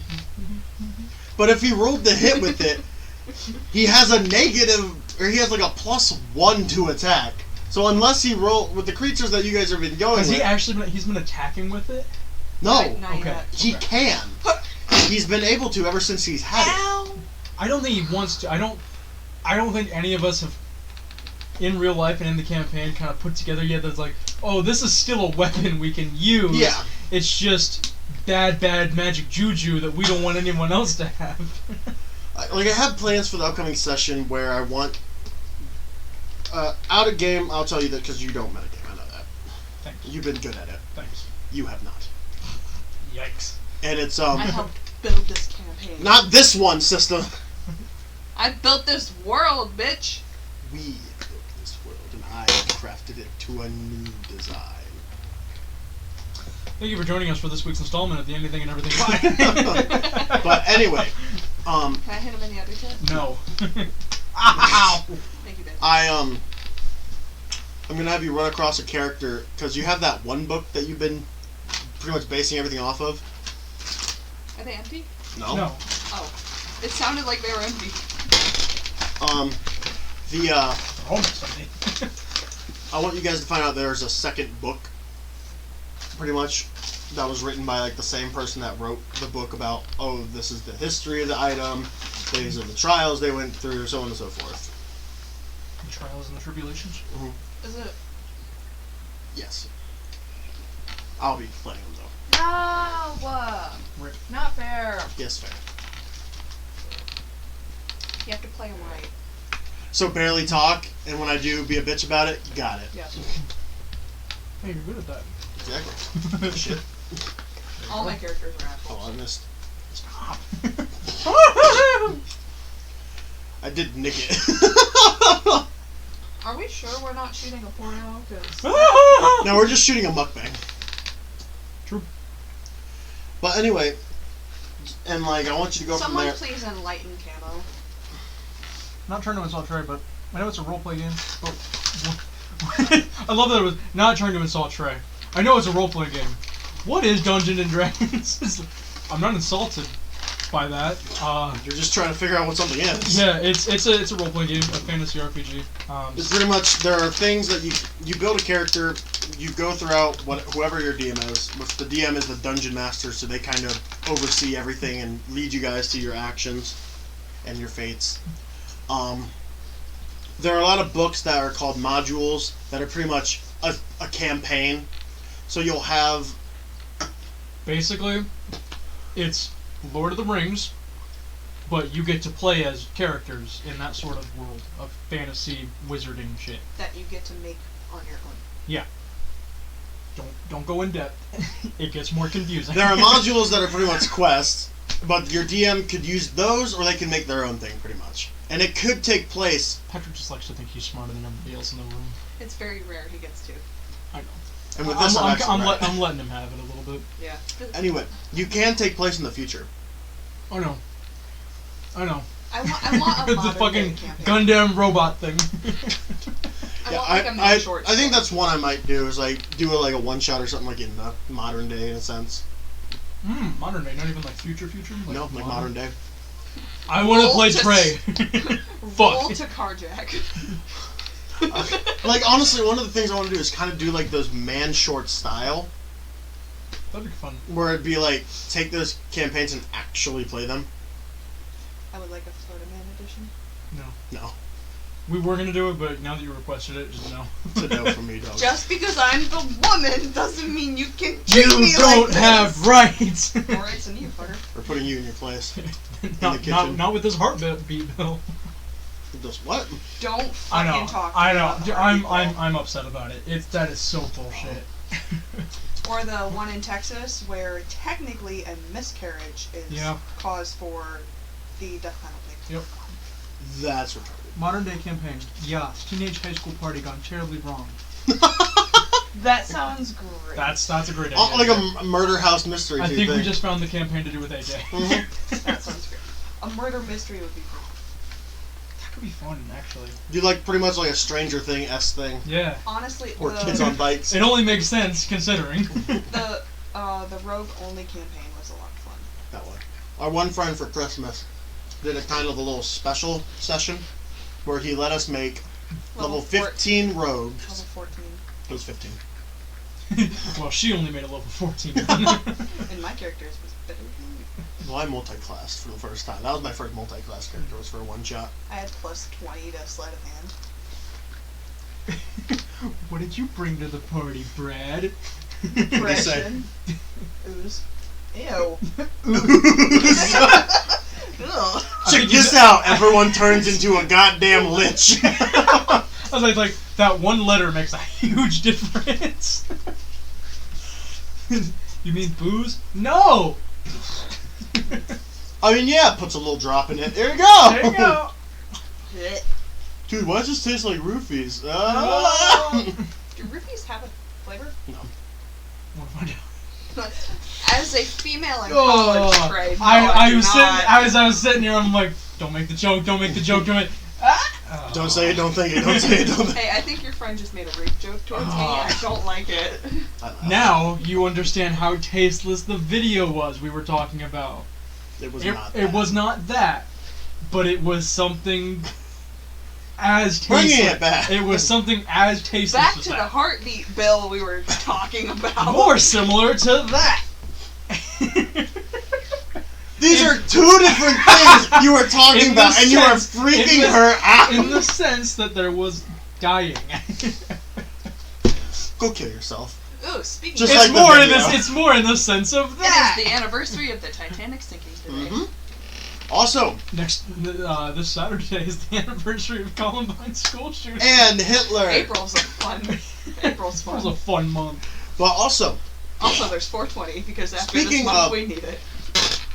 But if he rolled the hit with it, he has a negative, or he has like a +1 to attack. So unless he roll with the creatures that you guys have been going Has with, he actually he's been attacking with it? no, Okay. he can. He's been able to ever since he's had it. I don't think he wants to. I don't think any of us have, in real life and in the campaign, kind of put together yet that's like, oh, this is still a weapon we can use. Yeah. It's just bad magic juju that we don't want anyone else to have. I have plans for the upcoming session where I want out of game. I'll tell you that because you don't metagame. I know that. Thanks. You've been good at it. Thanks. You have not. Yikes. And it's I helped build this campaign. not this one, sister. I built this world, bitch. We built this world, and I crafted it to a new design. Thank you for joining us for this week's installment of the Anything and Everything Pie. But anyway, Can I hit him in the other chest? No. Ow! Thank you, babe. I'm gonna have you run across a character because you have that one book that you've been pretty much basing everything off of. Are they empty? No. No. Oh. It sounded like they were empty. Almost empty. I want you guys to find out there's a second book, pretty much, that was written by like the same person that wrote the book about, oh, this is the history of the item, these are the trials they went through, so on and so forth. The trials and the tribulations. Mm-hmm. Is it? Yes. I'll be playing them though. No! Rip. Not fair. Yes, fair. You have to play them right. So barely talk, and when I do, be a bitch about it. Got it. Yes. Hey, you're good at that. Exactly. Shit. All my characters are assholes. Oh, I missed. Stop. I did nick it. Are we sure we're not shooting a porno? Cause No, we're just shooting a mukbang. True. But anyway, and like I want you to go someone from there. please enlighten Camo. Not trying to insult Trey, but I know it's a roleplay game. But I love that it was not trying to insult Trey. I know it's a roleplay game, what is Dungeons and Dragons? I'm not insulted by that. You're just trying to figure out what something is. Yeah, it's a role playing game, a fantasy RPG. It's pretty much there are things that you build a character, you go throughout whoever your DM is. Which the DM is the dungeon master, so they kind of oversee everything and lead you guys to your actions and your fates. There are a lot of books that are called modules that are pretty much a campaign. So you'll have basically it's Lord of the Rings, but you get to play as characters in that sort of world of fantasy wizarding shit. That you get to make on your own. Yeah. Don't go in depth. It gets more confusing. There are modules that are pretty much quests, but your DM could use those or they can make their own thing pretty much. And it could take place. Patrick just likes to think he's smarter than everybody else in the room. It's very rare he gets to. I know. And with this, I'm letting him have it a little bit. Yeah. Anyway, you can take place in the future. Oh no. I know. I want a the modern fucking day campaign. Gundam robot thing. I want like a mini short I think story. that's one I might do is like do a one shot or something like in the modern day in a sense. Modern day, not even like future. No, like modern day. I want to Roll play to Trey. Roll Fuck. to carjack. Like honestly, one of the things I want to do is kind of do like those man short style, That'd be fun. where it'd be like take those campaigns and actually play them. I would like a Florida Man edition. No, We were gonna do it, but now that you requested it, just no. it's a no from me, dog. Just because I'm the woman doesn't mean you can treat You me don't like this. have rights. More rights than you, fucker. We're putting you in your place. not with this heartbeat, Bill. Does what? Don't I fucking know. talk to I me know. about the I'm heartbeat I'm upset about it. That is so bullshit. ball. Or the one in Texas where technically a miscarriage is cause for the death penalty. Yep. That's retarded. Modern day campaign. Yeah. Teenage high school party gone terribly wrong. That sounds great. That's a great idea. Like a murder house mystery. I type think we thing. just found the campaign to do with AJ. That sounds great. A murder mystery would be great. That could be fun, actually. Do like pretty much like a Stranger Thing-esque thing. Yeah. Honestly, Or kids on bikes. It only makes sense considering. the rogue only campaign was a lot of fun. That one. Our one friend for Christmas did a kind of a little special session where he let us make level 15 rogues. Level 14. It was 15. Well, she only made a level 14. And my characters was better than you. Well, I multi-classed for the first time. That was my first multi-class character. Was for a one shot. I had plus 20 to sleight of hand. What did you bring to the party, Brad? Depression. Ooze. Ew. Ugh. Check this out. Everyone turns into a goddamn lich. I was like that one letter makes a huge difference. You mean booze? No. I mean, yeah, puts a little drop in it. There you go. There you go. Dude, why does this taste like roofies? Do roofies have a flavor? No. Wanna find out? As a female in college, Craig, no, I do was not. sitting. I was sitting here. I'm like, don't make the joke. Don't make the joke. Don't make. Don't say it. Don't think it. Don't say it. Don't think it. Hey, I think your friend just made a rape joke towards me. I don't like it. Now you understand how tasteless the video was we were talking about. It was It, not. it was not that, but it was something as tasteless. Bringing it back. It was something as tasteless Back as to the that. heartbeat bill we were talking about. More similar to that. These are two different things you were talking about, and you are freaking her out. In the sense that there was dying. Go kill yourself. Ooh, speaking Just of like It's the more in video. this. It's more in the sense of that. it is the anniversary of the Titanic sinking today. Mm-hmm. Also, Next, this Saturday is the anniversary of Columbine's school shooting. and Hitler. April's a fun. April's It was fun. a fun month. But also, Also, there's 420 because after Speaking this month of- we need it.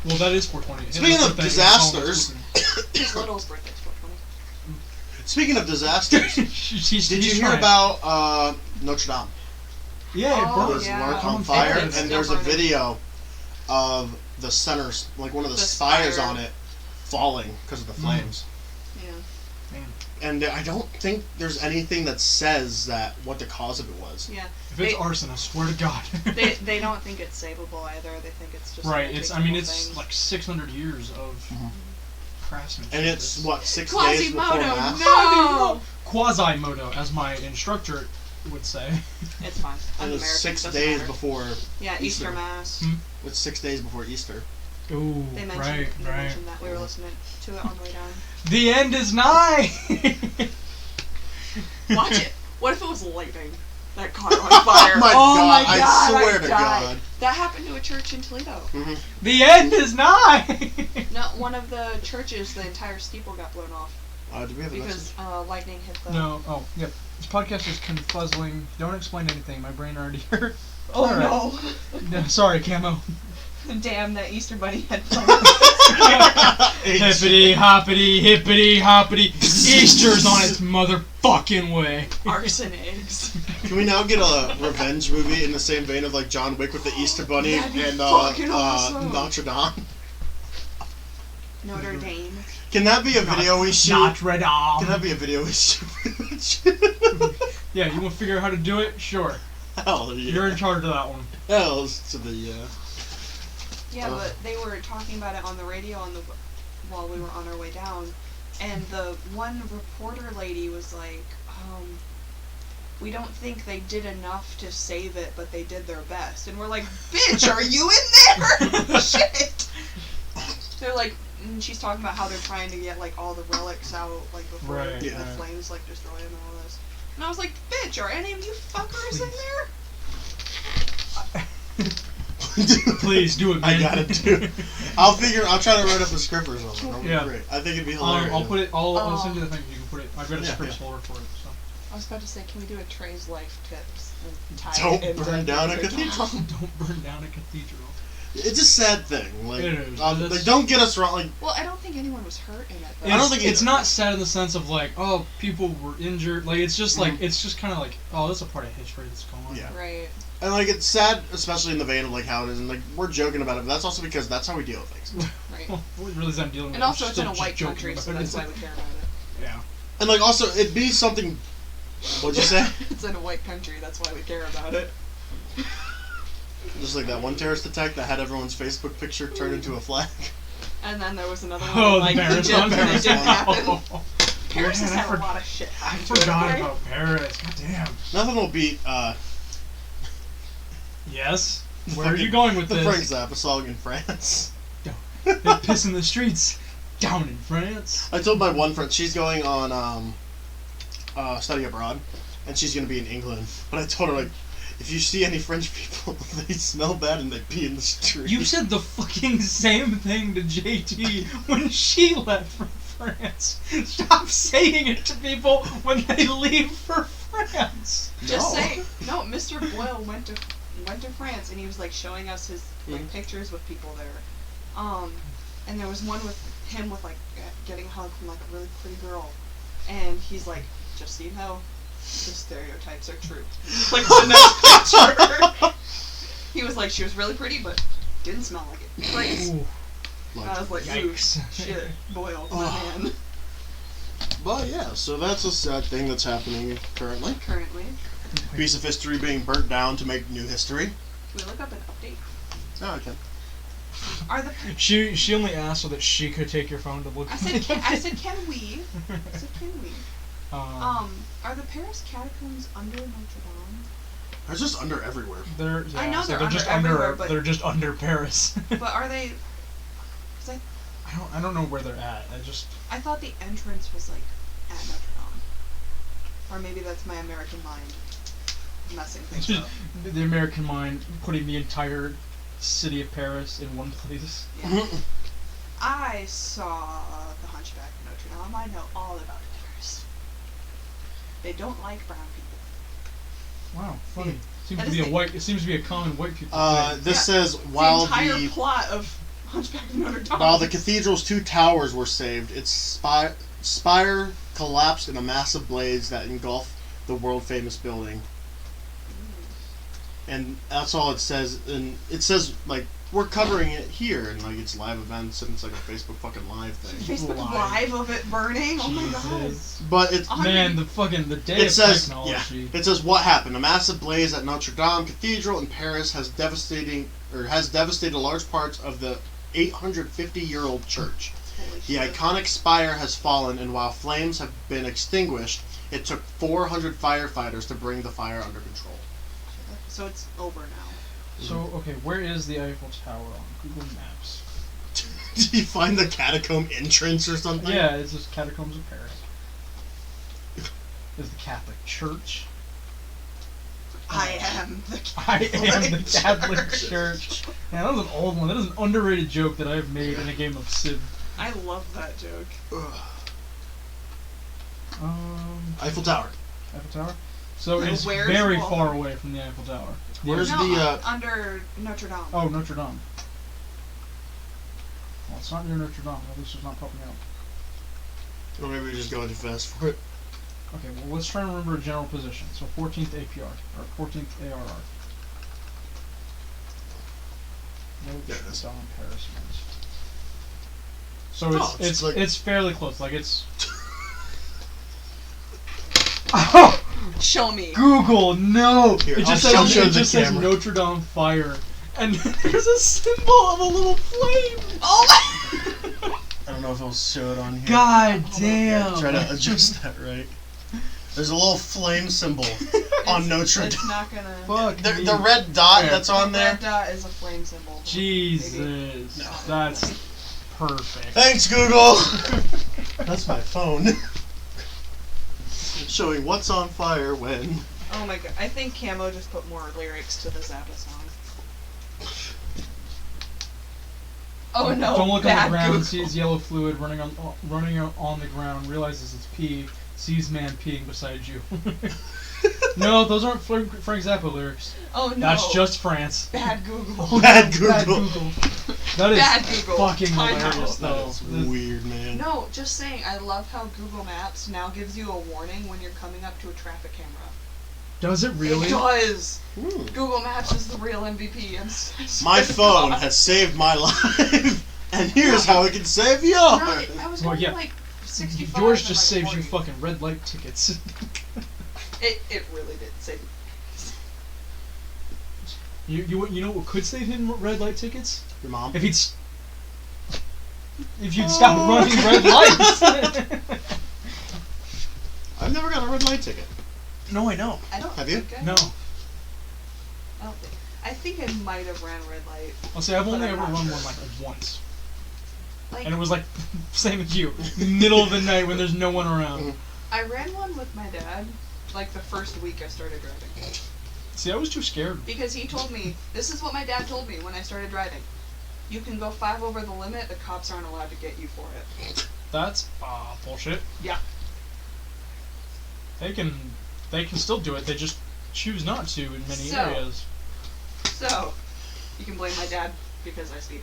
Well, that is 420. Speaking Hitler's of birthday is disasters, His little's birthday's 420. speaking of disasters, did you hear trying. about Notre Dame? Yeah, it Oh, burned. It was yeah. lit on Oh, fire, it's and still there's a burning. video of the centers, like one of the The spires spire. on it, falling because of the flames. Yeah. Man. and I don't think there's anything that says that what the cause of it was. Yeah. If it's arson, I swear to God. They don't think it's savable either. They think it's just right. It's thing. like 600 years of craftsmanship. And it's what 6 days before Quasimodo, mass. no. Quasimodo, as my instructor would say. It's fine. And it's American, 6 doesn't days matter. before. Yeah, Easter Mass. It's 6 days before Easter. Ooh, They right. mentioned that. We were listening to it on the way down. The end is nigh. Watch it. What if it was lightning that caught on fire? Oh my God, my God! I swear I'd to die. God. That happened to a church in Toledo. Mm-hmm. The end is nigh. No, one of the churches, the entire steeple got blown off Do we have a message? because lightning hit the. No. Oh, yep. This podcast is confuzzling. Don't explain anything. My brain already hurt. Oh Alright. No, sorry, Camo. Damn, that Easter bunny had. Hippity hoppity hippity hoppity. Easter's on its motherfucking way. Arson eggs. Can we now get a revenge movie in the same vein of like John Wick with the Easter Bunny That'd be and fucking awesome. Notre Dame? Notre Dame. Can that be a video we shoot? Notre Dame. Can that be a video we shoot? Yeah, you want to figure out how to do it? Sure. Hell yeah. You're in charge of that one. Hells to the Yeah, but they were talking about it on the radio while we were on our way down, and the one reporter lady was like, we don't think they did enough to save it, but they did their best. And we're like, bitch, are you in there? Shit! They're like, and she's talking about how they're trying to get like all the relics out, like before Right, the yeah. flames like destroy them and all this. And I was like, bitch, are any of you fuckers in there? Please do it, man. I gotta do it. I'll try to write up a script or something. That'll be Yeah. great. I think it'd be hilarious. I'll put it. I'll send you the thing. You can put it. I've got a Yeah, scripts yeah. folder for it. So. I was about to say, can we do a Trey's life tips? And tie Don't it into burn down a Notre Dame? cathedral. Don't burn down a cathedral. It's a sad thing. Like, It is. like, don't get us wrong. Like, Well, I don't think anyone was hurt in it. Though. I don't think it's either. not sad in the sense of like, oh, people were injured. Like it's just like it's just kind of like, oh, that's a part of history that's going on. Yeah. Right. and like it's sad, especially in the vein of like how it is, and like we're joking about it, but that's also because that's how we deal with things. Right. Well, it really is I'm dealing with. And I'm also, it's in a still white joking country, about so it. that's why we care about it. Yeah. And like also, it'd be something. What'd you say? It's in a white country, that's why we care about it. Just like that one terrorist attack that had everyone's Facebook picture turned into a flag. And then there was another one. Oh, like, the Paris legit, one. and it didn't happen. Oh, Paris has man, had a lot of shit I happen to it, forgot okay? about Paris. God damn. Nothing will beat Yes. Where are you going with the this? Frank Zappa song in France. They piss in the streets down in France. I told my one friend she's going on study abroad, and she's gonna be in England. But I told her like, if you see any French people, they smell bad and they pee in the street. You said the fucking same thing to JT when she left for France. Stop saying it to people when they leave for France. Just No. say no. Mr. Boyle went to France and he was like showing us his like pictures with people there, and there was one with him with like getting a hug from like a really pretty girl, and he's like, just so you know, the stereotypes are true. Like the next picture, he was like, she was really pretty but didn't smell like it. Great. Ooh, And I was like, ooh, yikes. shit, Boyle, my Oh. man. But yeah, so that's a sad thing that's happening currently. Currently, Piece of history being burnt down to make new history. can we look up an update? No, I can. Are the She only asked so that she could take your phone to look. I said can we? I said can we? Um, Are the Paris catacombs under Notre Dame? They're just under everywhere. they're I know so they're just under everywhere, under but- they're just under Paris. But are they? Cause I don't know where they're at. I thought the entrance was like at Notre Dame, or maybe that's my American mind messing It's things just up. the American mind putting the entire city of Paris in one place. Yeah. I saw the Hunchback of Notre Dame. I know all about Paris. They don't like brown people. Wow, funny. Seems That to is be a the- white. It seems to be a common white people thing. This Yeah. says while the entire the plot of Hunchback of Notre Dame. while the cathedral's two towers were saved, its spire collapsed in a massive blaze that engulfed the world famous building. And that's all it says. And it says like we're covering it here, and like it's live events, and it's like a Facebook fucking live thing. Facebook live of it burning. Oh my god. Jesus. But it's Man, the day of technology. It says what happened. A massive blaze at Notre Dame Cathedral in Paris has devastated large parts of the 850-year-old church. The iconic spire has fallen, and while flames have been extinguished, it took 400 firefighters to bring the fire under control. So it's over now. So, okay, where is the Eiffel Tower on Google Maps? Did you find the catacomb entrance or something? Yeah, it's just Catacombs of Paris. Is the Catholic Church. I am the Catholic Church. Man, that was an old one. That is an underrated joke that I've made in a game of Civ. I love that joke. Eiffel Tower. Eiffel Tower? So it's where's very Wall? far away from the Eiffel Tower. Where's under Notre Dame. Oh, Notre Dame. Well, it's not near Notre Dame. At least it's not popping up. Or maybe we just go too fast for it. Okay, well, let's try and remember a general position. So 14th APR, or 14th ARR. Notre Dame, Paris. So it's fairly close. Like it's. Show me. Google, no. Here, it just says Notre Dame fire, and there's a symbol of a little flame. Oh my! I don't know if it'll show it on here. God damn. Try to adjust that right. There's a little flame symbol on Notre Dame. It's not gonna. Fuck. The red dot that's on there. The red dot is a flame symbol. Jesus, No. that's perfect. Thanks, Google. That's my phone. Showing what's on fire when. Oh my god! I think Camo just put more lyrics to the Zappa song. Oh no! Don't look on the ground. Google. Sees yellow fluid running on the ground. Realizes it's pee. Sees man peeing beside you. No, those aren't Frank Zappa lyrics. Oh no! That's just France. Bad Google. Bad Google. Bad Google. That is Bad Google. fucking Time out. hilarious, though. That's weird, man. No, just saying. I love how Google Maps now gives you a warning when you're coming up to a traffic camera. Does it really? It does. Hmm. Google Maps is the real MVP. My phone has saved my life, and here's how it can save yours. No, I was going like 65. Yours in, just like, saves you 40. fucking red light tickets. It really did save. You know what could save him red light tickets? Your mom. If you'd stop running red lights. I've never got a red light ticket. No, I know. I don't. Have you? think I No. have. I don't think. I think I might have ran a red light. I'll say I've only But I'm ever not run sure. one like once, Like and it was like same as you, middle of the night when there's no one around. I ran one with my dad, like the first week I started driving. See, I was too scared. Because he told me, this is what my dad told me when I started driving. You can go 5 over the limit, the cops aren't allowed to get you for it. That's bullshit. Yeah. They can still do it. They just choose not to in many So- areas. So, you can blame my dad because I speed.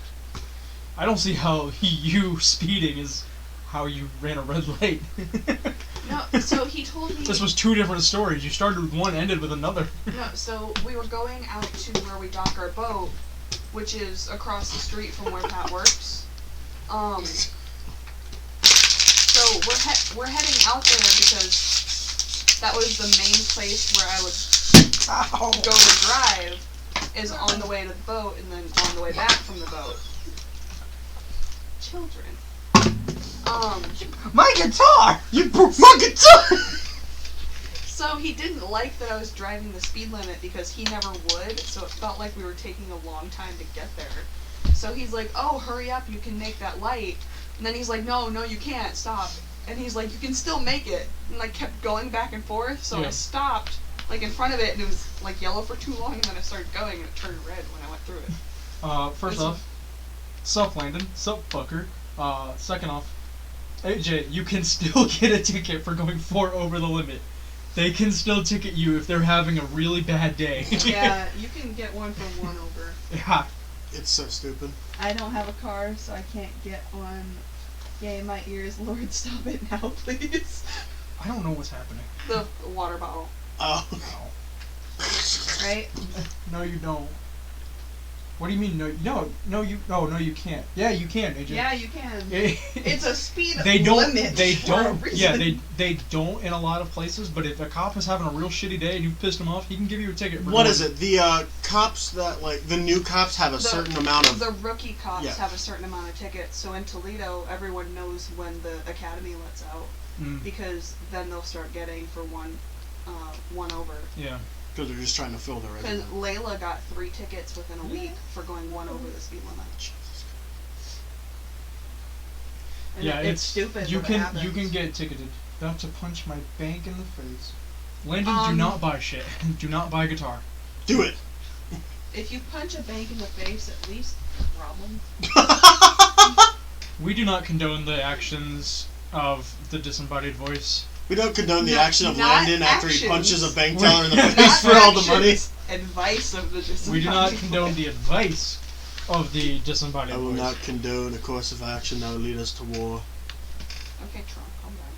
I don't see how you speeding is how you ran a red light. No, so he told me... This was two different stories. You started with one, ended with another. No, so we were going out to where we dock our boat, which is across the street from where Pat works. So we're heading out there because that was the main place where I would go to drive, is on the way to the boat and then on the way back from the boat. Children. My guitar! You broke my guitar! So he didn't like that I was driving the speed limit because he never would, so it felt like we were taking a long time to get there. So he's like, oh, hurry up, you can make that light. And then he's like, no, you can't, stop. And he's like, you can still make it. And like kept going back and forth, so I stopped, like in front of it, and it was like yellow for too long, and then I started going, and it turned red when I went through it. First off, sup Landon, sup fucker. Second off, AJ, you can still get a ticket for going 4 over the limit. They can still ticket you if they're having a really bad day. Yeah, you can get one for 1 over. Yeah. It's so stupid. I don't have a car, so I can't get one. Yay, my ears, Lord, stop it now, please. I don't know what's happening. The water bottle, Oh. No. right? No, you don't. What do you mean? No, you can't. Yeah, you can, AJ. Yeah, you can. It's a speed they don't, limit. They for don't. a reason. Yeah, they don't in a lot of places. But if a cop is having a real shitty day and you've pissed him off, he can give you a ticket. What is it? The cops that the new cops have a certain amount of. The rookie cops have a certain amount of tickets. So in Toledo, everyone knows when the academy lets out because then they'll start getting for one over. Yeah. Because they're just trying to fill their resume. Because Layla got 3 tickets within a week for going 1 over the speed limit. And yeah, it's stupid. You can get ticketed. About to punch my bank in the face. Landon, do not buy shit. Do not buy a guitar. Do it. If you punch a bank in the face, at least problem. We do not condone the actions of the disembodied voice. We don't condone the action of not Landon after he actions. punches a bank teller in the Not face for all the money. actions, Advice of the disembodied We do not voice. condone the advice of the disembodied I will voice. not condone a course of action that will lead us to war. Okay, Trump, calm down.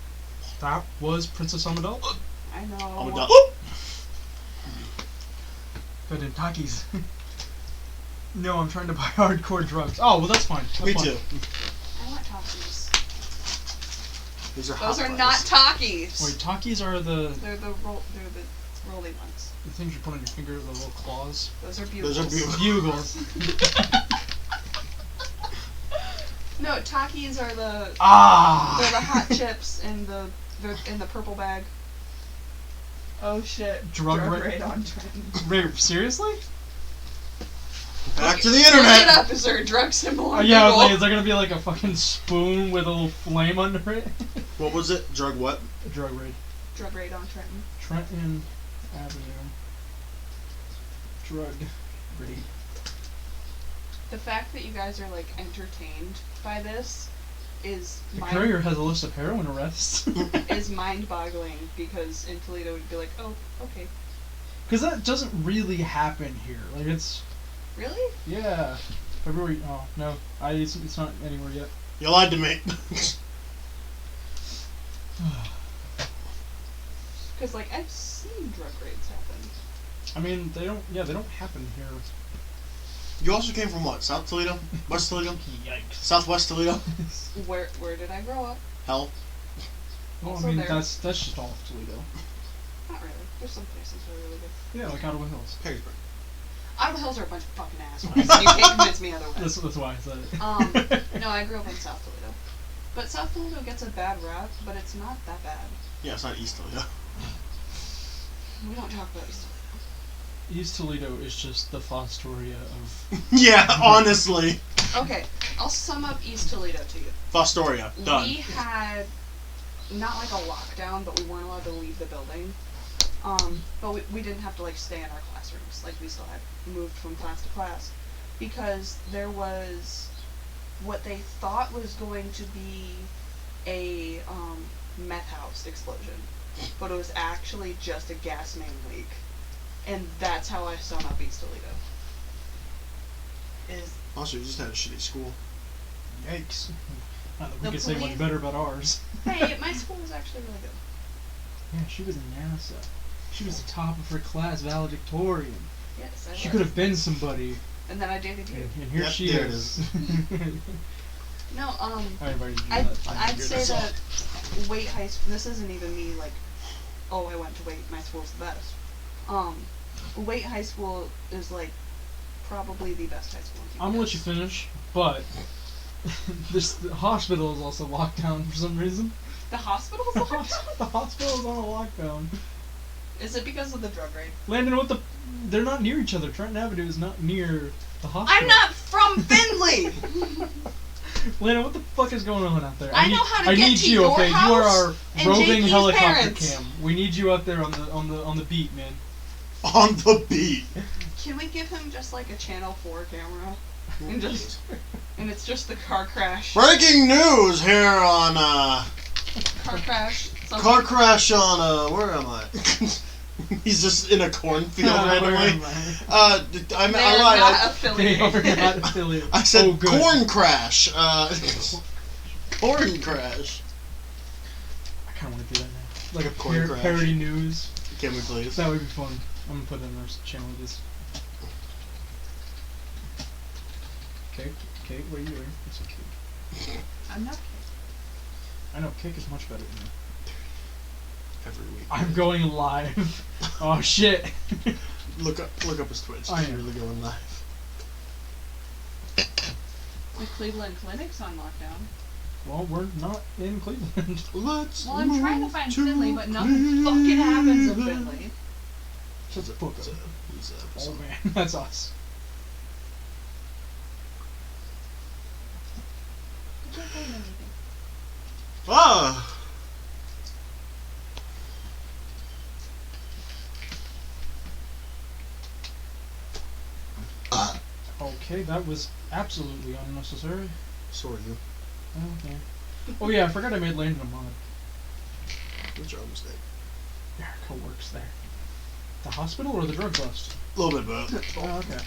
That was Princess Amidala. I know. Good in Takis. No, I'm trying to buy hardcore drugs. Oh, well, that's fine. That's Me fine. too. I want Takis. These are Those hot are fries. not Takis. Wait, Takis are the They're the rolly ones. things you put on your finger, the little claws. Those are bugles. Those are bugles. Bugles. No, Takis are the they're Ah! the hot chips they're in the purple bag. Oh shit. Drug raid on Trenton. Wait, seriously? Back to the Look it internet. up. Is there a drug symbol on Yeah, I was Google? like, is there gonna be like a fucking spoon with a little flame under it? What was it? Drug what? A drug raid. Drug raid on Trenton. Trenton Avenue. Drug raid. The fact that you guys are like entertained by this is The Courier has a list of heroin arrests. is mind-boggling because in Toledo we'd be like, oh, okay, Because that doesn't really happen here. Like, it's... really? Yeah. February... Oh, no. It's not anywhere yet. You lied to me. Because like I've seen drug raids happen. I mean, they don't happen here. You also came from what? South Toledo? West Toledo? Yikes. Southwest Toledo? Where did I grow up? Hell. Well, Also I mean, there. that's just all of Toledo. Not really. There's some places that are really good. Yeah, like Ottawa Hills. Perrysburg. Ottawa Hills are a bunch of fucking assholes. And you can't convince me otherwise. That's why I said it. No, I grew up in South Toledo. But South Toledo gets a bad rap, but it's not that bad. Yeah, it's not East Toledo. We don't talk about East Toledo. East Toledo is just the Fostoria of... Yeah, honestly. Okay, I'll sum up East Toledo to you. Fostoria. Done. We had not like a lockdown, but we weren't allowed to leave the building. But we didn't have to like stay in our classrooms. Like we still had moved from class to class because there was what they thought was going to be a meth house explosion, but it was actually just a gas main leak, and that's how I sum up East Toledo. Is Also, you just had a shitty school. Yikes. Not that we The could say much police- better about ours. hey, my school was actually really good. Yeah, she was in NASA. She was the top of her class, valedictorian. Yes, I She was. could have been somebody. And then I dated you. And here Yep, she there it is. No, I invited you to I'd that. say that Waite High School, this isn't even me like, oh, I went to Waite, my school's the best. Waite High School is like probably the best high school in I'm gonna let you finish, but the hospital is also locked down for some reason. The hospital's The locked down? hospital is on a lockdown. Is it because of the drug raid? Landon, what the? They're not near each other. Trenton Avenue is not near the hospital. I'm not from Findlay! Landon, what the fuck is going on out there? I know how to I get need to you, your okay? You house are our and roving JP's helicopter parents. cam. We need you out there on the beat, man. On the beat. Can we give him just like a Channel 4 camera? And it's just the car crash. Breaking news here on, Car crash. car crash on, where am I? He's just in a cornfield randomly. I They're lied. not They are affiliated. not affiliated. I said oh, good. corn crash. Corn crash. I kind of want to do that now. Like a Corn crash. parody news. Can we please? That would be fun. I'm gonna put that in our channel. This. cake. What are you doing? It's a cake. I'm not. I know cake is much better than me. Every week. I'm going live. Oh shit. Look up his Twitch. I He's am. really going live. The Cleveland Clinic's on lockdown. Well, we're not in Cleveland. Let's Well, I'm trying to find move Finley, but nothing fucking happens in Finley. Shut the fuck up. Who's Oh man, that's us. I can't find anything. Ah! Okay, that was absolutely unnecessary. So are you. Okay. Oh yeah, I forgot I made Landon a mod. What's your own mistake? Erica works there. The hospital or the drug bust? A little bit both. Oh, okay.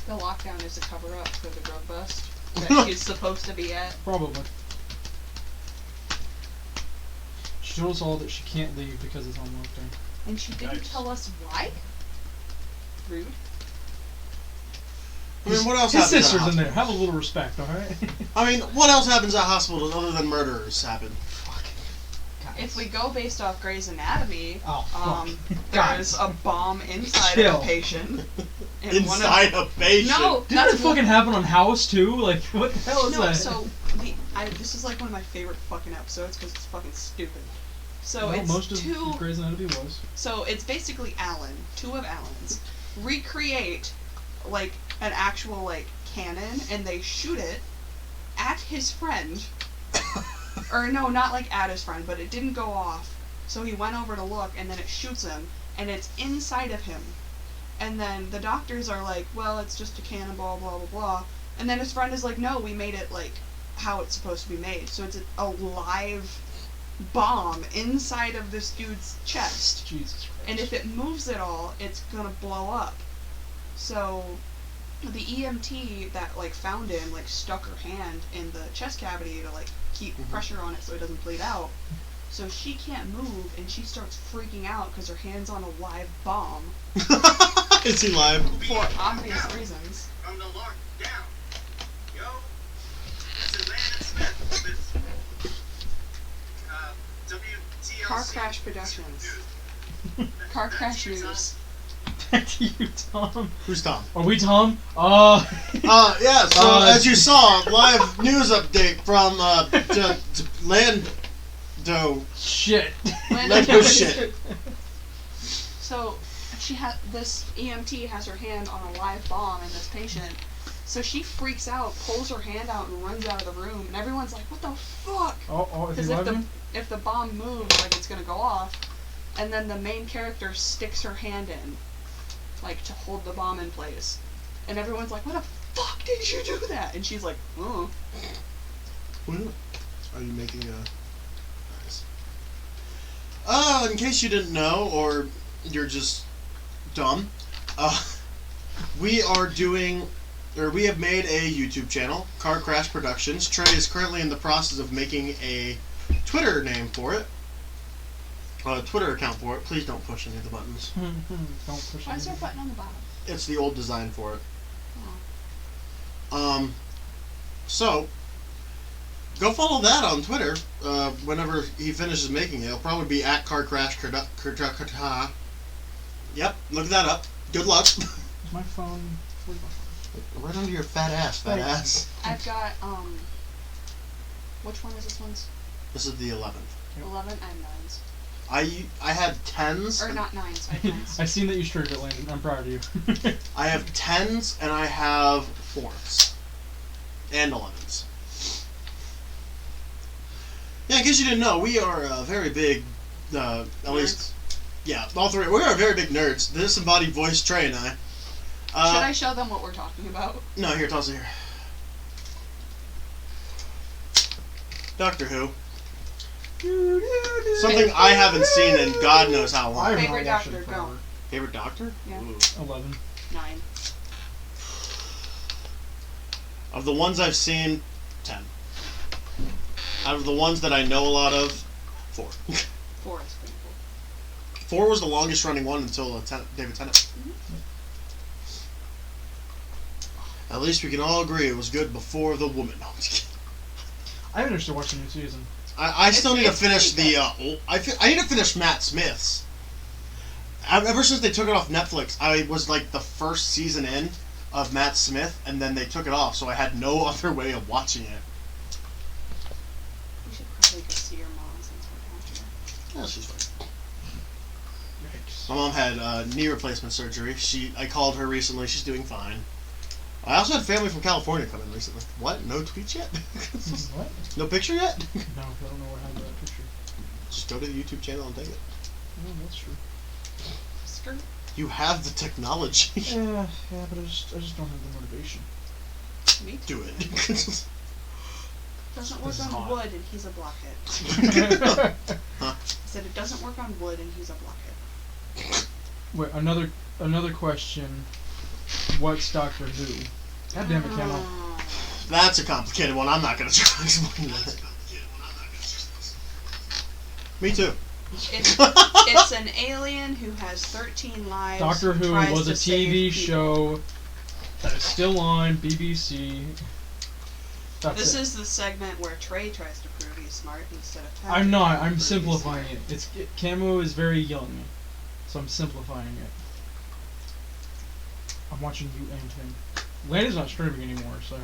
The lockdown is a cover-up for the drug bust that she's supposed to be at. Probably. She told us all that she can't leave because it's on lockdown. And she didn't Yikes. tell us why? Rude. I mean, what else His happens sister's at in there. hospitals? Have a little respect, alright? I mean, what else happens at hospitals other than murderers happen? If we go based off Grey's Anatomy, Oh, fuck. there's a bomb inside Chill. of a patient. And Inside a patient? No, Didn't that fucking happen on House too? Like, what the hell is No, that? so this is like one of my favorite fucking episodes because it's fucking stupid. So well, it's most of two. Grey's Anatomy was. So it's basically Alan, two of Alans, recreate like an actual like cannon, and they shoot it at his friend. Or no, not like at his friend, but it didn't go off. So he went over to look, and then it shoots him, and it's inside of him. And then the doctors are like, well, it's just a cannonball, blah, blah, blah. And then his friend is like, no, we made it like how it's supposed to be made. So it's a live bomb inside of this dude's chest. Jesus Christ. And if it moves at all, it's gonna blow up. So the EMT that like found him like stuck her hand in the chest cavity to like keep pressure on it so it doesn't bleed out. So she can't move, and she starts freaking out because her hand's on a live bomb Is he live? for obvious reasons. From the lockdown. Yo, this is Landon Smith with WTLC. Car Crash Productions. Car Crash News. Back to you, Tom. Who's Tom? Are we Tom? Yeah, so as you saw, live news update from Lando. Shit. Lando shit. So this EMT has her hand on a live bomb in this patient. So she freaks out, pulls her hand out, and runs out of the room. And everyone's like, "What the fuck?" Oh, is Because he live? if the bomb moves, like it's gonna go off, and then the main character sticks her hand in, like to hold the bomb in place, and everyone's like, "What the fuck did you do that?" And she's like, "Oh." Are you making a... Nice. In case you didn't know, or you're just dumb, we have made a YouTube channel, Car Crash Productions. Trey is currently in the process of making a Twitter name for it. A Twitter account for it. Please don't push any of the buttons. Don't push Why is there a it. button on the bottom? It's the old design for it. Oh. So go follow that on Twitter. Whenever he finishes making it, it'll probably be at Car Crash. Yep, look that up. Good luck. Is my phone? Where's my phone? Right under your fat ass, fat ass. I've got which one is this one's? This is the 11th. 11. I have 9s. I had 10s. Or not 9s. I have 9s. I seen that you streamed it, Landon. I'm proud of you. I have 10s and I have 4s. And 11s. Yeah, in case you didn't know, we are very big, at least, yeah, all three. We are very big nerds. The disembodied voice, Trey and I. Should I show them what we're talking about? No, here, toss it here. Doctor Who. Something I haven't seen in God knows how long. I've Favorite not watched it Doctor, forever. go. Favorite Doctor? Yeah. Ooh. 11. 9. Of the ones I've seen, 10. Out of the ones that I know a lot of, 4. 4 is pretty cool. 4 was the longest running one until David Tennant. At least we can all agree it was good before the woman. No, I'm just kidding. I haven't actually watched the new season. I still need to It's finish pretty the. I need to finish Matt Smith's. Ever since they took it off Netflix, I was like the first season in of Matt Smith, and then they took it off, so I had no other way of watching it. We should probably go see your mom since we're down here. Yeah, she's fine. Yikes. My mom had knee replacement surgery. I called her recently. She's doing fine. I also had family from California come in recently. What? No tweets yet? What? No picture yet? No, I don't know what happened to that picture. Just go to the YouTube channel and take it. Oh, that's true. Skirt. You have the technology. Yeah, but I just don't have the motivation. Me Do too. it. Doesn't This work is on hot. wood and he's a blockhead. Huh? I said it doesn't work on wood and he's a blockhead. Wait, another question. What's Doctor Who? God damn it, Camo. That's a complicated one. I'm not going to try to explain that. Me too. It's an alien who has 13 lives. Doctor Who tries was to a save TV people. show that is still on BBC. That's This it. is the segment where Trey tries to prove he's smart instead of Patrick. I'm not. trying to I'm prove he's simplifying smart. it. Camo is very young, so I'm simplifying it. I'm watching you and him. Landon's not streaming anymore, so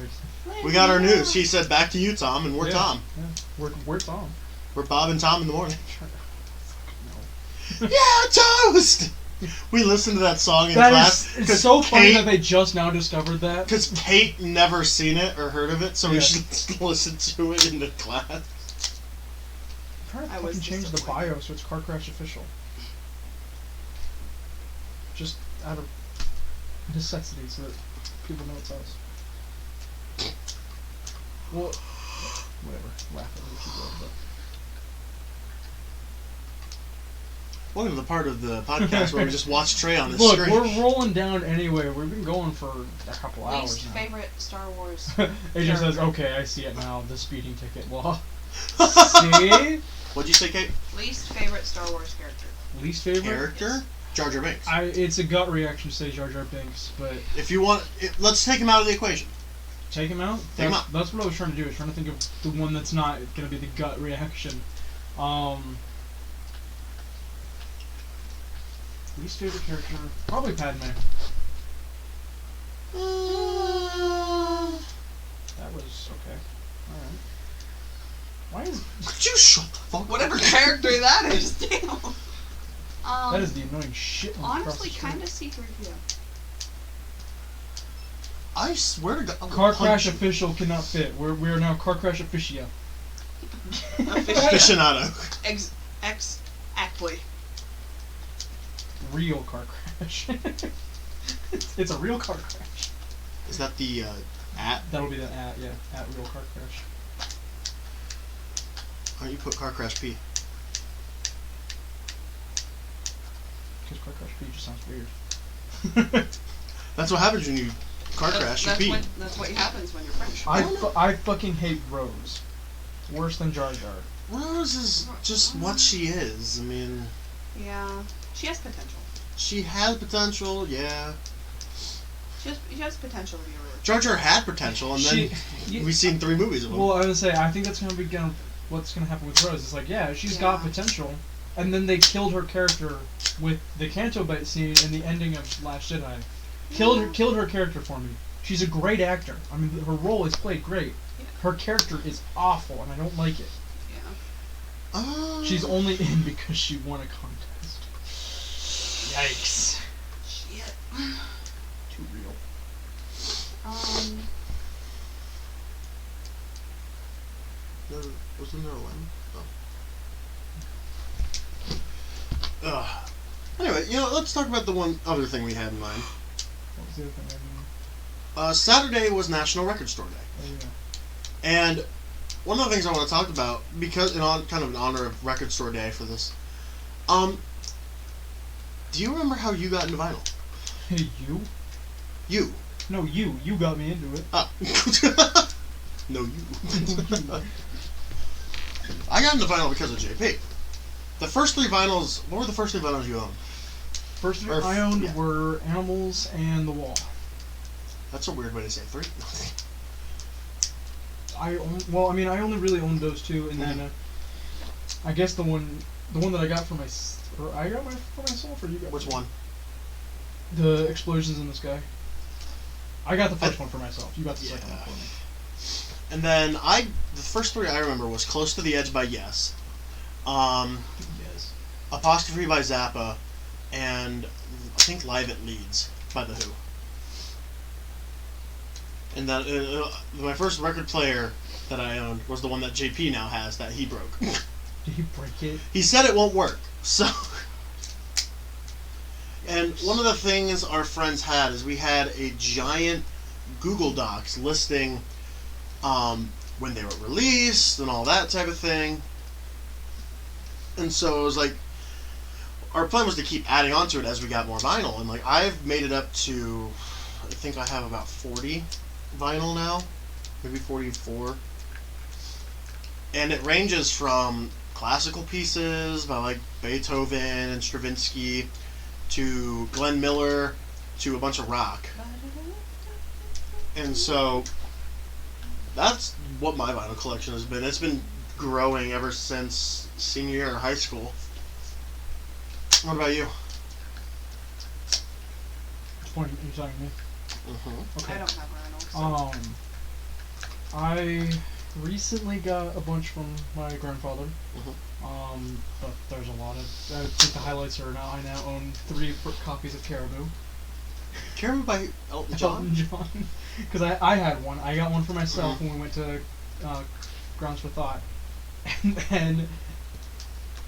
We got our news. He said, back to you, Tom, and we're yeah, Tom. Yeah. We're Tom. We're Bob and Tom in the morning. No. Yeah, toast! We listened to that song in That class. is, it's so funny that they just now discovered that. Because Kate never seen it or heard of it, so we Yeah. should listen to it in the class. I'm trying to I was fucking change the disappointed. bio so it's Car Crash Official. Just out of necessity so that people know it's us. Well, whatever. Laugh at me if you will, but. Welcome to the part of the podcast where we just watch Trey on the Look, screen. we're rolling down anyway. We've been going for a couple hours Least now. favorite Star Wars. It just says, character. okay, I see it now. The speeding ticket law. See? What'd you say, Kate? Least favorite Star Wars character. Least favorite? Character? Jar Jar Binks. It's a gut reaction to say Jar Jar Binks, but If you want, let's take him out of the equation. take him out. Take him That's, out. that's what I was trying to do. I was trying to think of the one that's not going to be the gut reaction. Least favorite character? Probably Padme. That was okay. Alright. Why is... Could you shut the fuck up? Whatever character that is, damn. That is the annoying shit one across Honestly, the street. kind of C-3PO. I swear to God. I will Car punch Crash you. Official cannot fit. We are now Car Crash Officio. Aficionado. Exactly. Real Car Crash. It's a real Car Crash. Is that the at? That'll be the at, yeah. At Real Car Crash. Why don't you put Car Crash P? Because Car Crash P just sounds weird. That's what happens when you car crash. You That's pee. that's what happens when you're French. I fucking hate Rose. Worse than Jar Jar. Rose is just what she is. I mean, Yeah, she has potential. she has potential, yeah. She has potential to be a really. Jar Jar had potential, and then we've seen 3 movies of him. Well, I was gonna say, I think that's gonna be what's gonna happen with Rose. It's like, yeah, she's got Yeah. potential, and then they killed her character with the Canto Bite scene in the ending of Last Jedi. Killed her character for me. She's a great actor. I mean, her role is played great. Yeah. Her character is awful, and I don't like it. Yeah. She's only in because she won a contest. Yikes. Shit. Too real. Wasn't there a lemon? Oh. Ugh. Anyway, let's talk about the one other thing we had in mind. What was the other thing I mean? Saturday was National Record Store Day. Oh, yeah. And one of the things I want to talk about, because kind of in honor of Record Store Day for this, do you remember how you got into vinyl? Hey, you? You. No, you. You got me into it. Ah. No, you. I got into vinyl because of JP. The first 3 vinyls, what were the first 3 vinyls you owned? First Or I owned yeah. were Animals and The Wall. That's a weird way to say 3. I only really owned those two, and then I guess the one that I got for for myself, or you got? Which one? The explosions in the sky. I got the first one for myself. You got the second one Yeah. for me. And then the first 3 I remember was Close to the Edge by Yes, Yes. Apostrophe by Zappa, and I think Live at Leeds by The Who. And then my first record player that I owned was the one that JP now has that he broke. Did he break it? He said it won't work, so... And one of the things our friends had is we had a giant Google Docs listing when they were released and all that type of thing. And so it was like, our plan was to keep adding on to it as we got more vinyl. And like, I've made it up to, I think I have about 40 vinyl now, maybe 44. And it ranges from classical pieces by like Beethoven and Stravinsky to Glenn Miller to a bunch of rock. And so that's what my vinyl collection has been. It's been growing ever since senior year of high school. What about you? Which one are you talking to me? Mm-hmm. Okay. I don't have vinyl. So. I recently got a bunch from my grandfather. But there's a lot of. I think the highlights are now. I now own 3 copies of Caribou. Caribou by Elton John? Elton John. Because I had one. I got one for myself when we went to Grounds for Thought. And then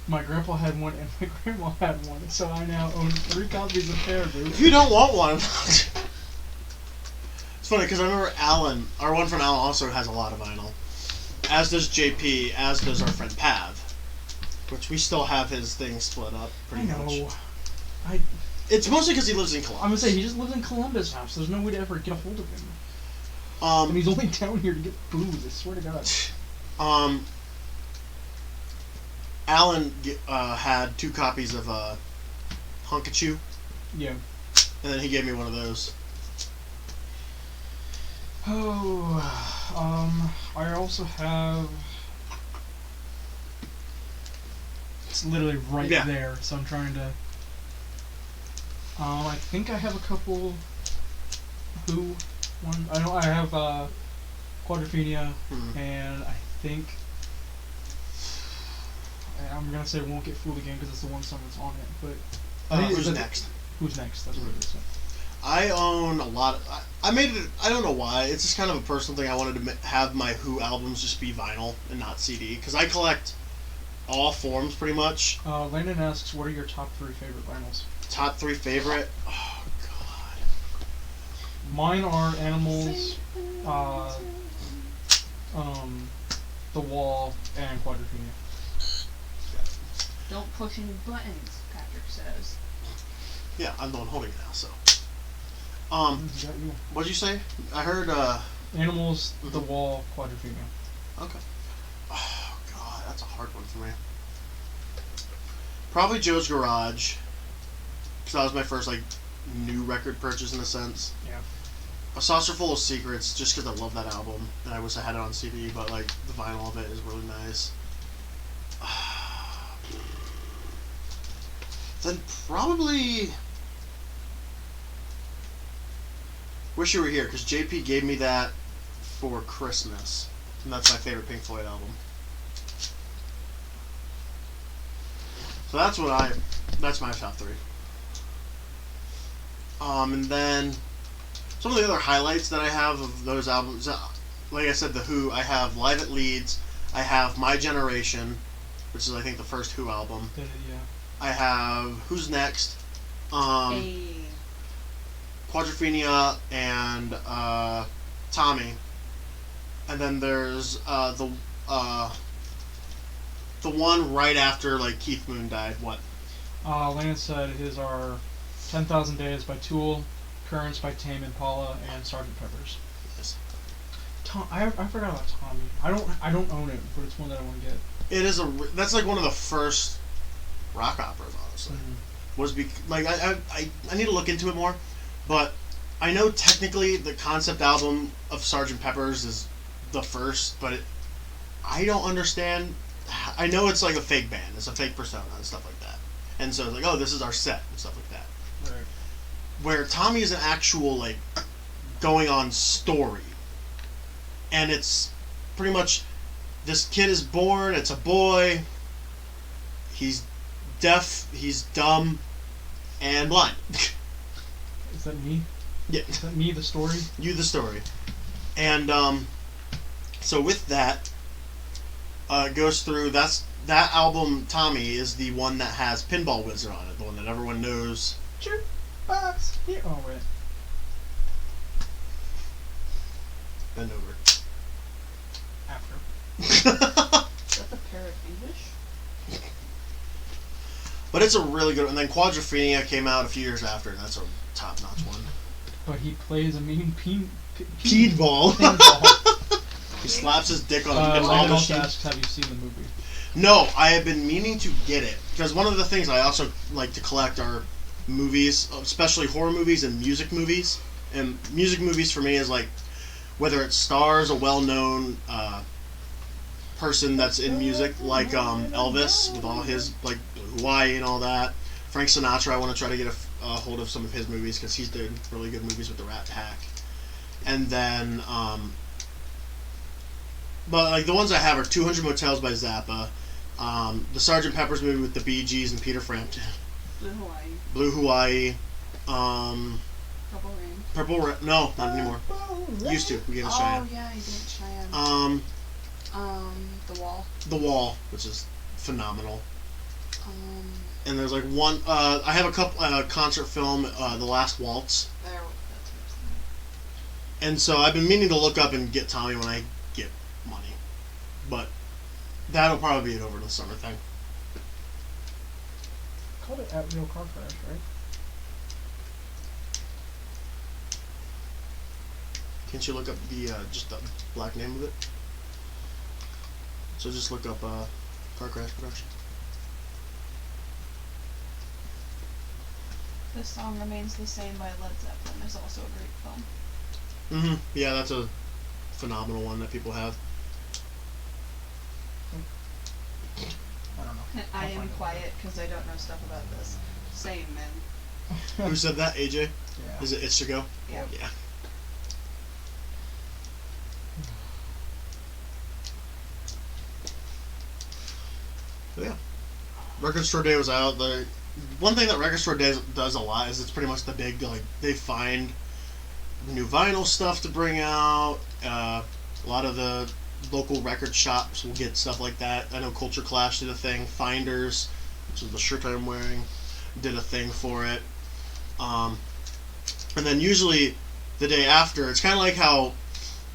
my grandpa had one and my grandma had one. So I now own 3 copies of Caribou. If you don't want one... It's funny because I remember Alan, our one friend Alan also has a lot of vinyl. As does JP, as does our friend Pav. Which we still have his thing split up pretty much. It's mostly because he lives in Columbus. I'm gonna say he just lives in Columbus now, so there's no way to ever get a hold of him. And he's only down here to get booze. I swear to God. Alan had 2 copies of Hunkachu, Yeah. and then he gave me one of those. I also have. It's literally right Yeah. there, so I'm trying to. I think I have a couple. Who? One. I know I have Quadrophenia, and I think. I'm gonna say Won't Get Fooled Again because it's the one song that's on it, but. Who's next? Who's next? That's what it is. I own a lot of... I made it... I don't know why. It's just kind of a personal thing. I wanted to have my Who albums just be vinyl and not CD. Because I collect all forms, pretty much. Landon asks, what are your top 3 favorite vinyls? Top 3 favorite? Oh, God. Mine are Animals, The Wall, and Quadrophenia. Don't push any buttons, Patrick says. Yeah, I'm the one holding it now, so... Is that you? What'd you say? I heard, Animals, The Wall, Quadrophenia. Okay. Oh, God, that's a hard one for me. Probably Joe's Garage. Because that was my first, like, new record purchase, in a sense. Yeah. A Saucer Full of Secrets, just because I love that album. And I wish I had it on CD, but, like, the vinyl of it is really nice. Then probably... Wish You Were Here, because JP gave me that for Christmas. And that's my favorite Pink Floyd album. So that's that's my top 3. And then some of the other highlights that I have of those albums, like I said, The Who, I have Live at Leeds, I have My Generation, which is I think the first Who album. Yeah. I have Who's Next, Hey. Quadrophenia, and Tommy. And then there's the one right after like Keith Moon died. What? Landon said his are 10,000 Days by Tool, Currents by Tame Impala, and Sgt. Pepper's. Yes. I forgot about Tommy. I don't own it, but it's one that I want to get. It is that's like one of the first rock operas, honestly. Mm-hmm. Was like I need to look into it more, but I know technically the concept album of Sgt. Pepper's is the first, but I don't understand. I know it's like a fake band, it's a fake persona and stuff like that, and so it's like, oh, this is our set and stuff like that. Right. Where Tommy is an actual like going on story, and it's pretty much this kid is born. It's a boy. He's deaf. He's dumb, and blind. Is that me? Yeah. Is that me, the story? You the story. And so with that, it goes through that album. Tommy is the one that has Pinball Wizard on it, the one that everyone knows. Jukebox. Yeah. Oh wait. Bend over. After. Is that the parrot English? But it's a really good one. And then Quadrophenia came out a few years after, and that's a top-notch one. But he plays a mean Peedball. pinball. He slaps his dick on a pinball Landon also machine. asks, have you seen the movie? No, I have been meaning to get it. Because one of the things I also like to collect are movies, especially horror movies and music movies. And music movies for me is like, whether it stars a well-known person that's in music, like Elvis with all his like Hawaii and all that. Frank Sinatra, I want to try to get a hold of some of his movies because he's doing really good movies with the Rat Pack. And then, but like the ones I have are 200 Motels by Zappa, the Sgt. Pepper's movie with the Bee Gees and Peter Frampton, Blue Hawaii. Blue Hawaii, Purple Rain. Purple Rain. No, not anymore. Used to. We gave it a Cheyenne. Oh yeah, he did Cheyenne. The Wall. The Wall, which is phenomenal. Um, And there's like one. I have a couple concert film, The Last Waltz. there. That's And so I've been meaning to look up and get Tommy when I get money, but that'll probably be it over the summer thing. Called it At Real Car Crash, right? Can't you look up the just the black name of it? So just look up Car Crash Production. This song Remains the Same by Led Zeppelin is also a great film. Mm-hmm. Yeah, that's a phenomenal one that people have. I don't know. I am quiet because I don't know stuff about this. Same, man. Who said that? AJ? Yeah. Is it It's to Go? Yeah. Yeah. So yeah, Record Store Day was out. The one thing that Record Store Day does a lot is it's pretty much the big like they find new vinyl stuff to bring out. A lot of the local record shops will get stuff like that. I know Culture Clash did a thing. Finders, which is the shirt I'm wearing, did a thing for it. And then usually the day after, it's kind of like how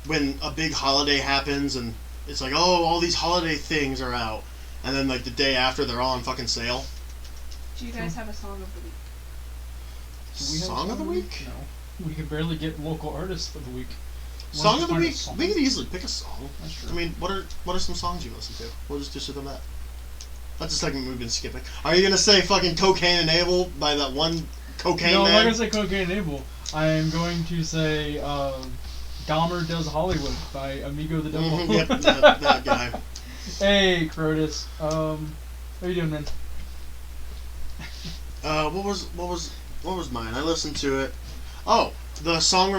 when a big holiday happens and it's like, oh, all these holiday things are out. And then like the day after, they're all on fucking sale. Do you guys have a song of the week? Do we have a Song of the week? No. We can barely get local artists of the week. Song of the Find a week? song. We could easily pick a song. That's true. I mean, what are some songs you listen to? We'll just do some of that. That's a segment we've been skipping. Are you gonna say fucking Cocaine and Abel by that one cocaine No, I'm not man? gonna say Cocaine and Abel. I am going to say Dahmer Does Hollywood by Amigo the Devil. Mhm, yep, that guy. Hey, Crotus. How you doing, man? What was mine? I listened to it. Oh, the song.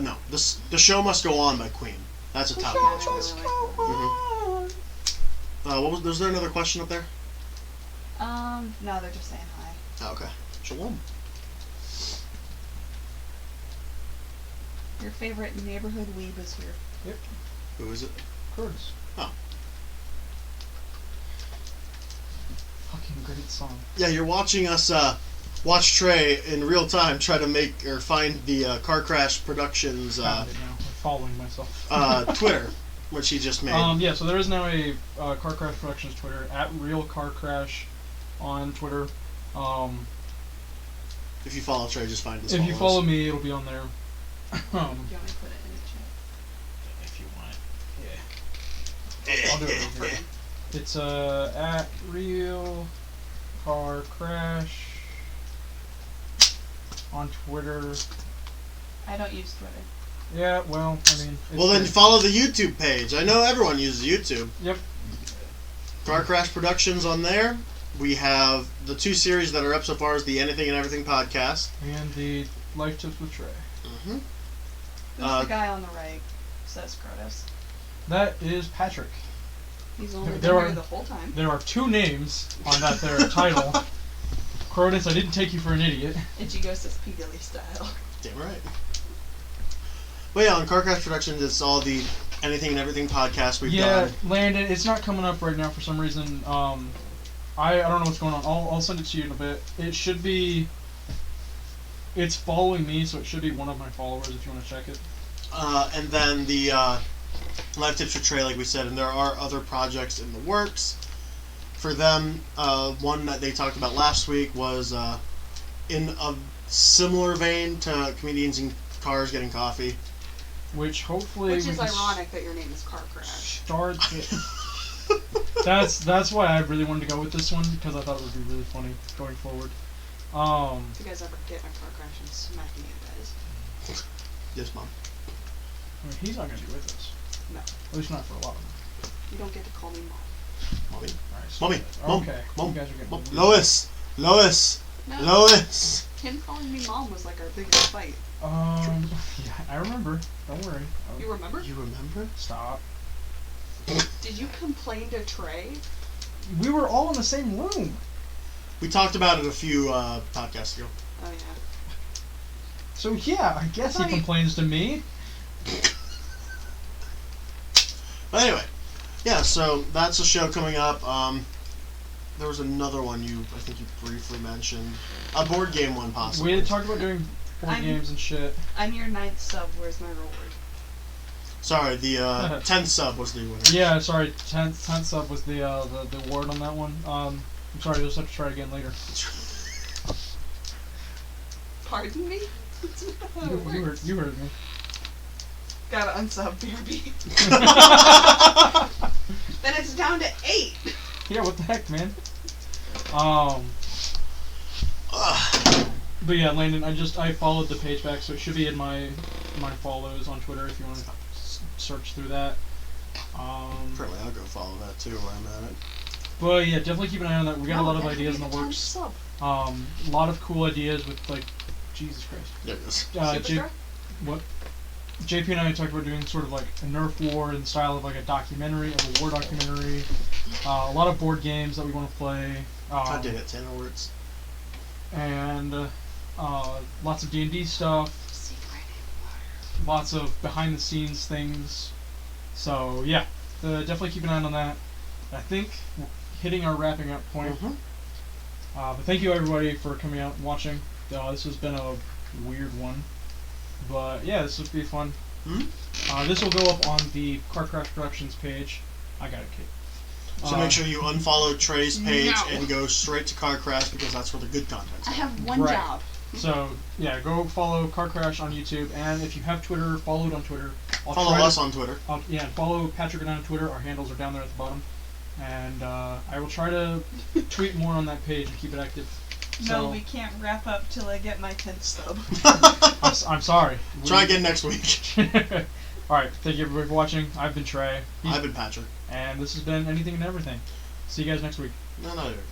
No, the show must go on by Queen. That's a top notch one. Was there another question up there? No, they're just saying hi. Oh, okay. Shalom. Your favorite neighborhood weeb is here. Yep. Who is it? Crotus. Oh. Fucking great song. Yeah, you're watching us watch Trey in real time try to make or find the Car Crash Productions Found it now. I'm following myself. Twitter, which he just made. Yeah, so there is now a Car Crash Productions Twitter, at Real Car Crash on Twitter. If you follow Trey, just find his If you followers. follow me, it'll be on there. Do you want me to put it in the chat? If you want it. Yeah. I'll do it right here. It's at Real Car Crash on Twitter. I don't use Twitter. Yeah, well, I mean. Well, then follow the YouTube page. I know everyone uses YouTube. Yep. Car Crash Productions on there. We have the 2 series that are up so far is the Anything and Everything podcast. And the Life Tips with Trey. Mm-hmm. Who's the guy on the right? Says Crotus. That is Patrick. He's only been There here are- the whole time. There are 2 names on that there title. Crotus, I didn't take you for an idiot. Ichigo says P. Dilly style. Damn right. But yeah, on Car Crash Productions, it's all the Anything and Everything podcast we've done. Landon, it's not coming up right now for some reason. I don't know what's going on. I'll send it to you in a bit. It should be. It's following me, so it should be one of my followers if you want to check it. And then the Live Tips for Trey, like we said, and there are other projects in the works. For them, one that they talked about last week was in a similar vein to Comedians in Cars Getting Coffee. Which hopefully Which we is can ironic that your name is Car Crash. start it. That's why I really wanted to go with this one, because I thought it would be really funny going forward. If you guys ever get in a car crash and smacking you guys. Yes, Mom. I mean, he's not going to be with us. No. At least not for a lot of them. You don't get to call me mom. Mommy. Alright, so Mommy. Mom. okay. Mom. You guys are getting Mom. weird. Lois. Lois. No. Lois. Him calling me mom was like our biggest fight. Yeah, I remember. Don't worry. You remember? You remember? Stop. Did you complain to Trey? We were all in the same room. We talked about it a few podcasts ago. Oh yeah. So yeah, I guess he thought he- complains to me. But anyway, yeah. So that's a show coming up. There was another one I think you briefly mentioned, a board game one possibly. We had talked about doing board I'm- games and shit. I'm your 9th sub. Where's my reward? Sorry, the 10th sub was the winner. Yeah, sorry. 10th sub was the award on that one. I'm sorry. You'll just have to try again later. Pardon me? That's not how it works. You heard me. Gotta unsub BRB. Then it's down to 8. Yeah, what the heck, man? But yeah, Landon, I followed the page back, so it should be in my follows on Twitter if you want to search through that. Apparently, I'll go follow that too while I'm at it. But yeah, definitely keep an eye on that. We got a lot of that ideas should in be the the works. 10th sub. A lot of cool ideas with like, Jesus Christ. There it is. Superstar? What? JP and I talked about doing sort of like a Nerf war in the style of like a documentary, of a war documentary. A lot of board games that we want to play. I did it. 10 words. And lots of D&D stuff. Secret. Lots of behind the scenes things. So yeah, definitely keep an eye on that. I think we're hitting our wrapping up point. Mm-hmm. But thank you everybody for coming out and watching. This has been a weird one. But yeah, this would be fun. Mm-hmm. This will go up on the Car Crash Productions page. I got it, Kate. So make sure you unfollow Trey's page No. and go straight to Car Crash because that's where the good content's I at. have one Right. job. So yeah, go follow Car Crash on YouTube, and if you have Twitter, follow it on Twitter. Follow us on Twitter. Follow Patrick and I on Twitter. Our handles are down there at the bottom, and I will try to tweet more on that page and keep it active. So, No, we can't wrap up till I get my 10th sub. I'm sorry. Try again next week. All right, thank you everybody for watching. I've been Trey, I've been Patrick. and this has been Anything and Everything. See you guys next week. No, not everything.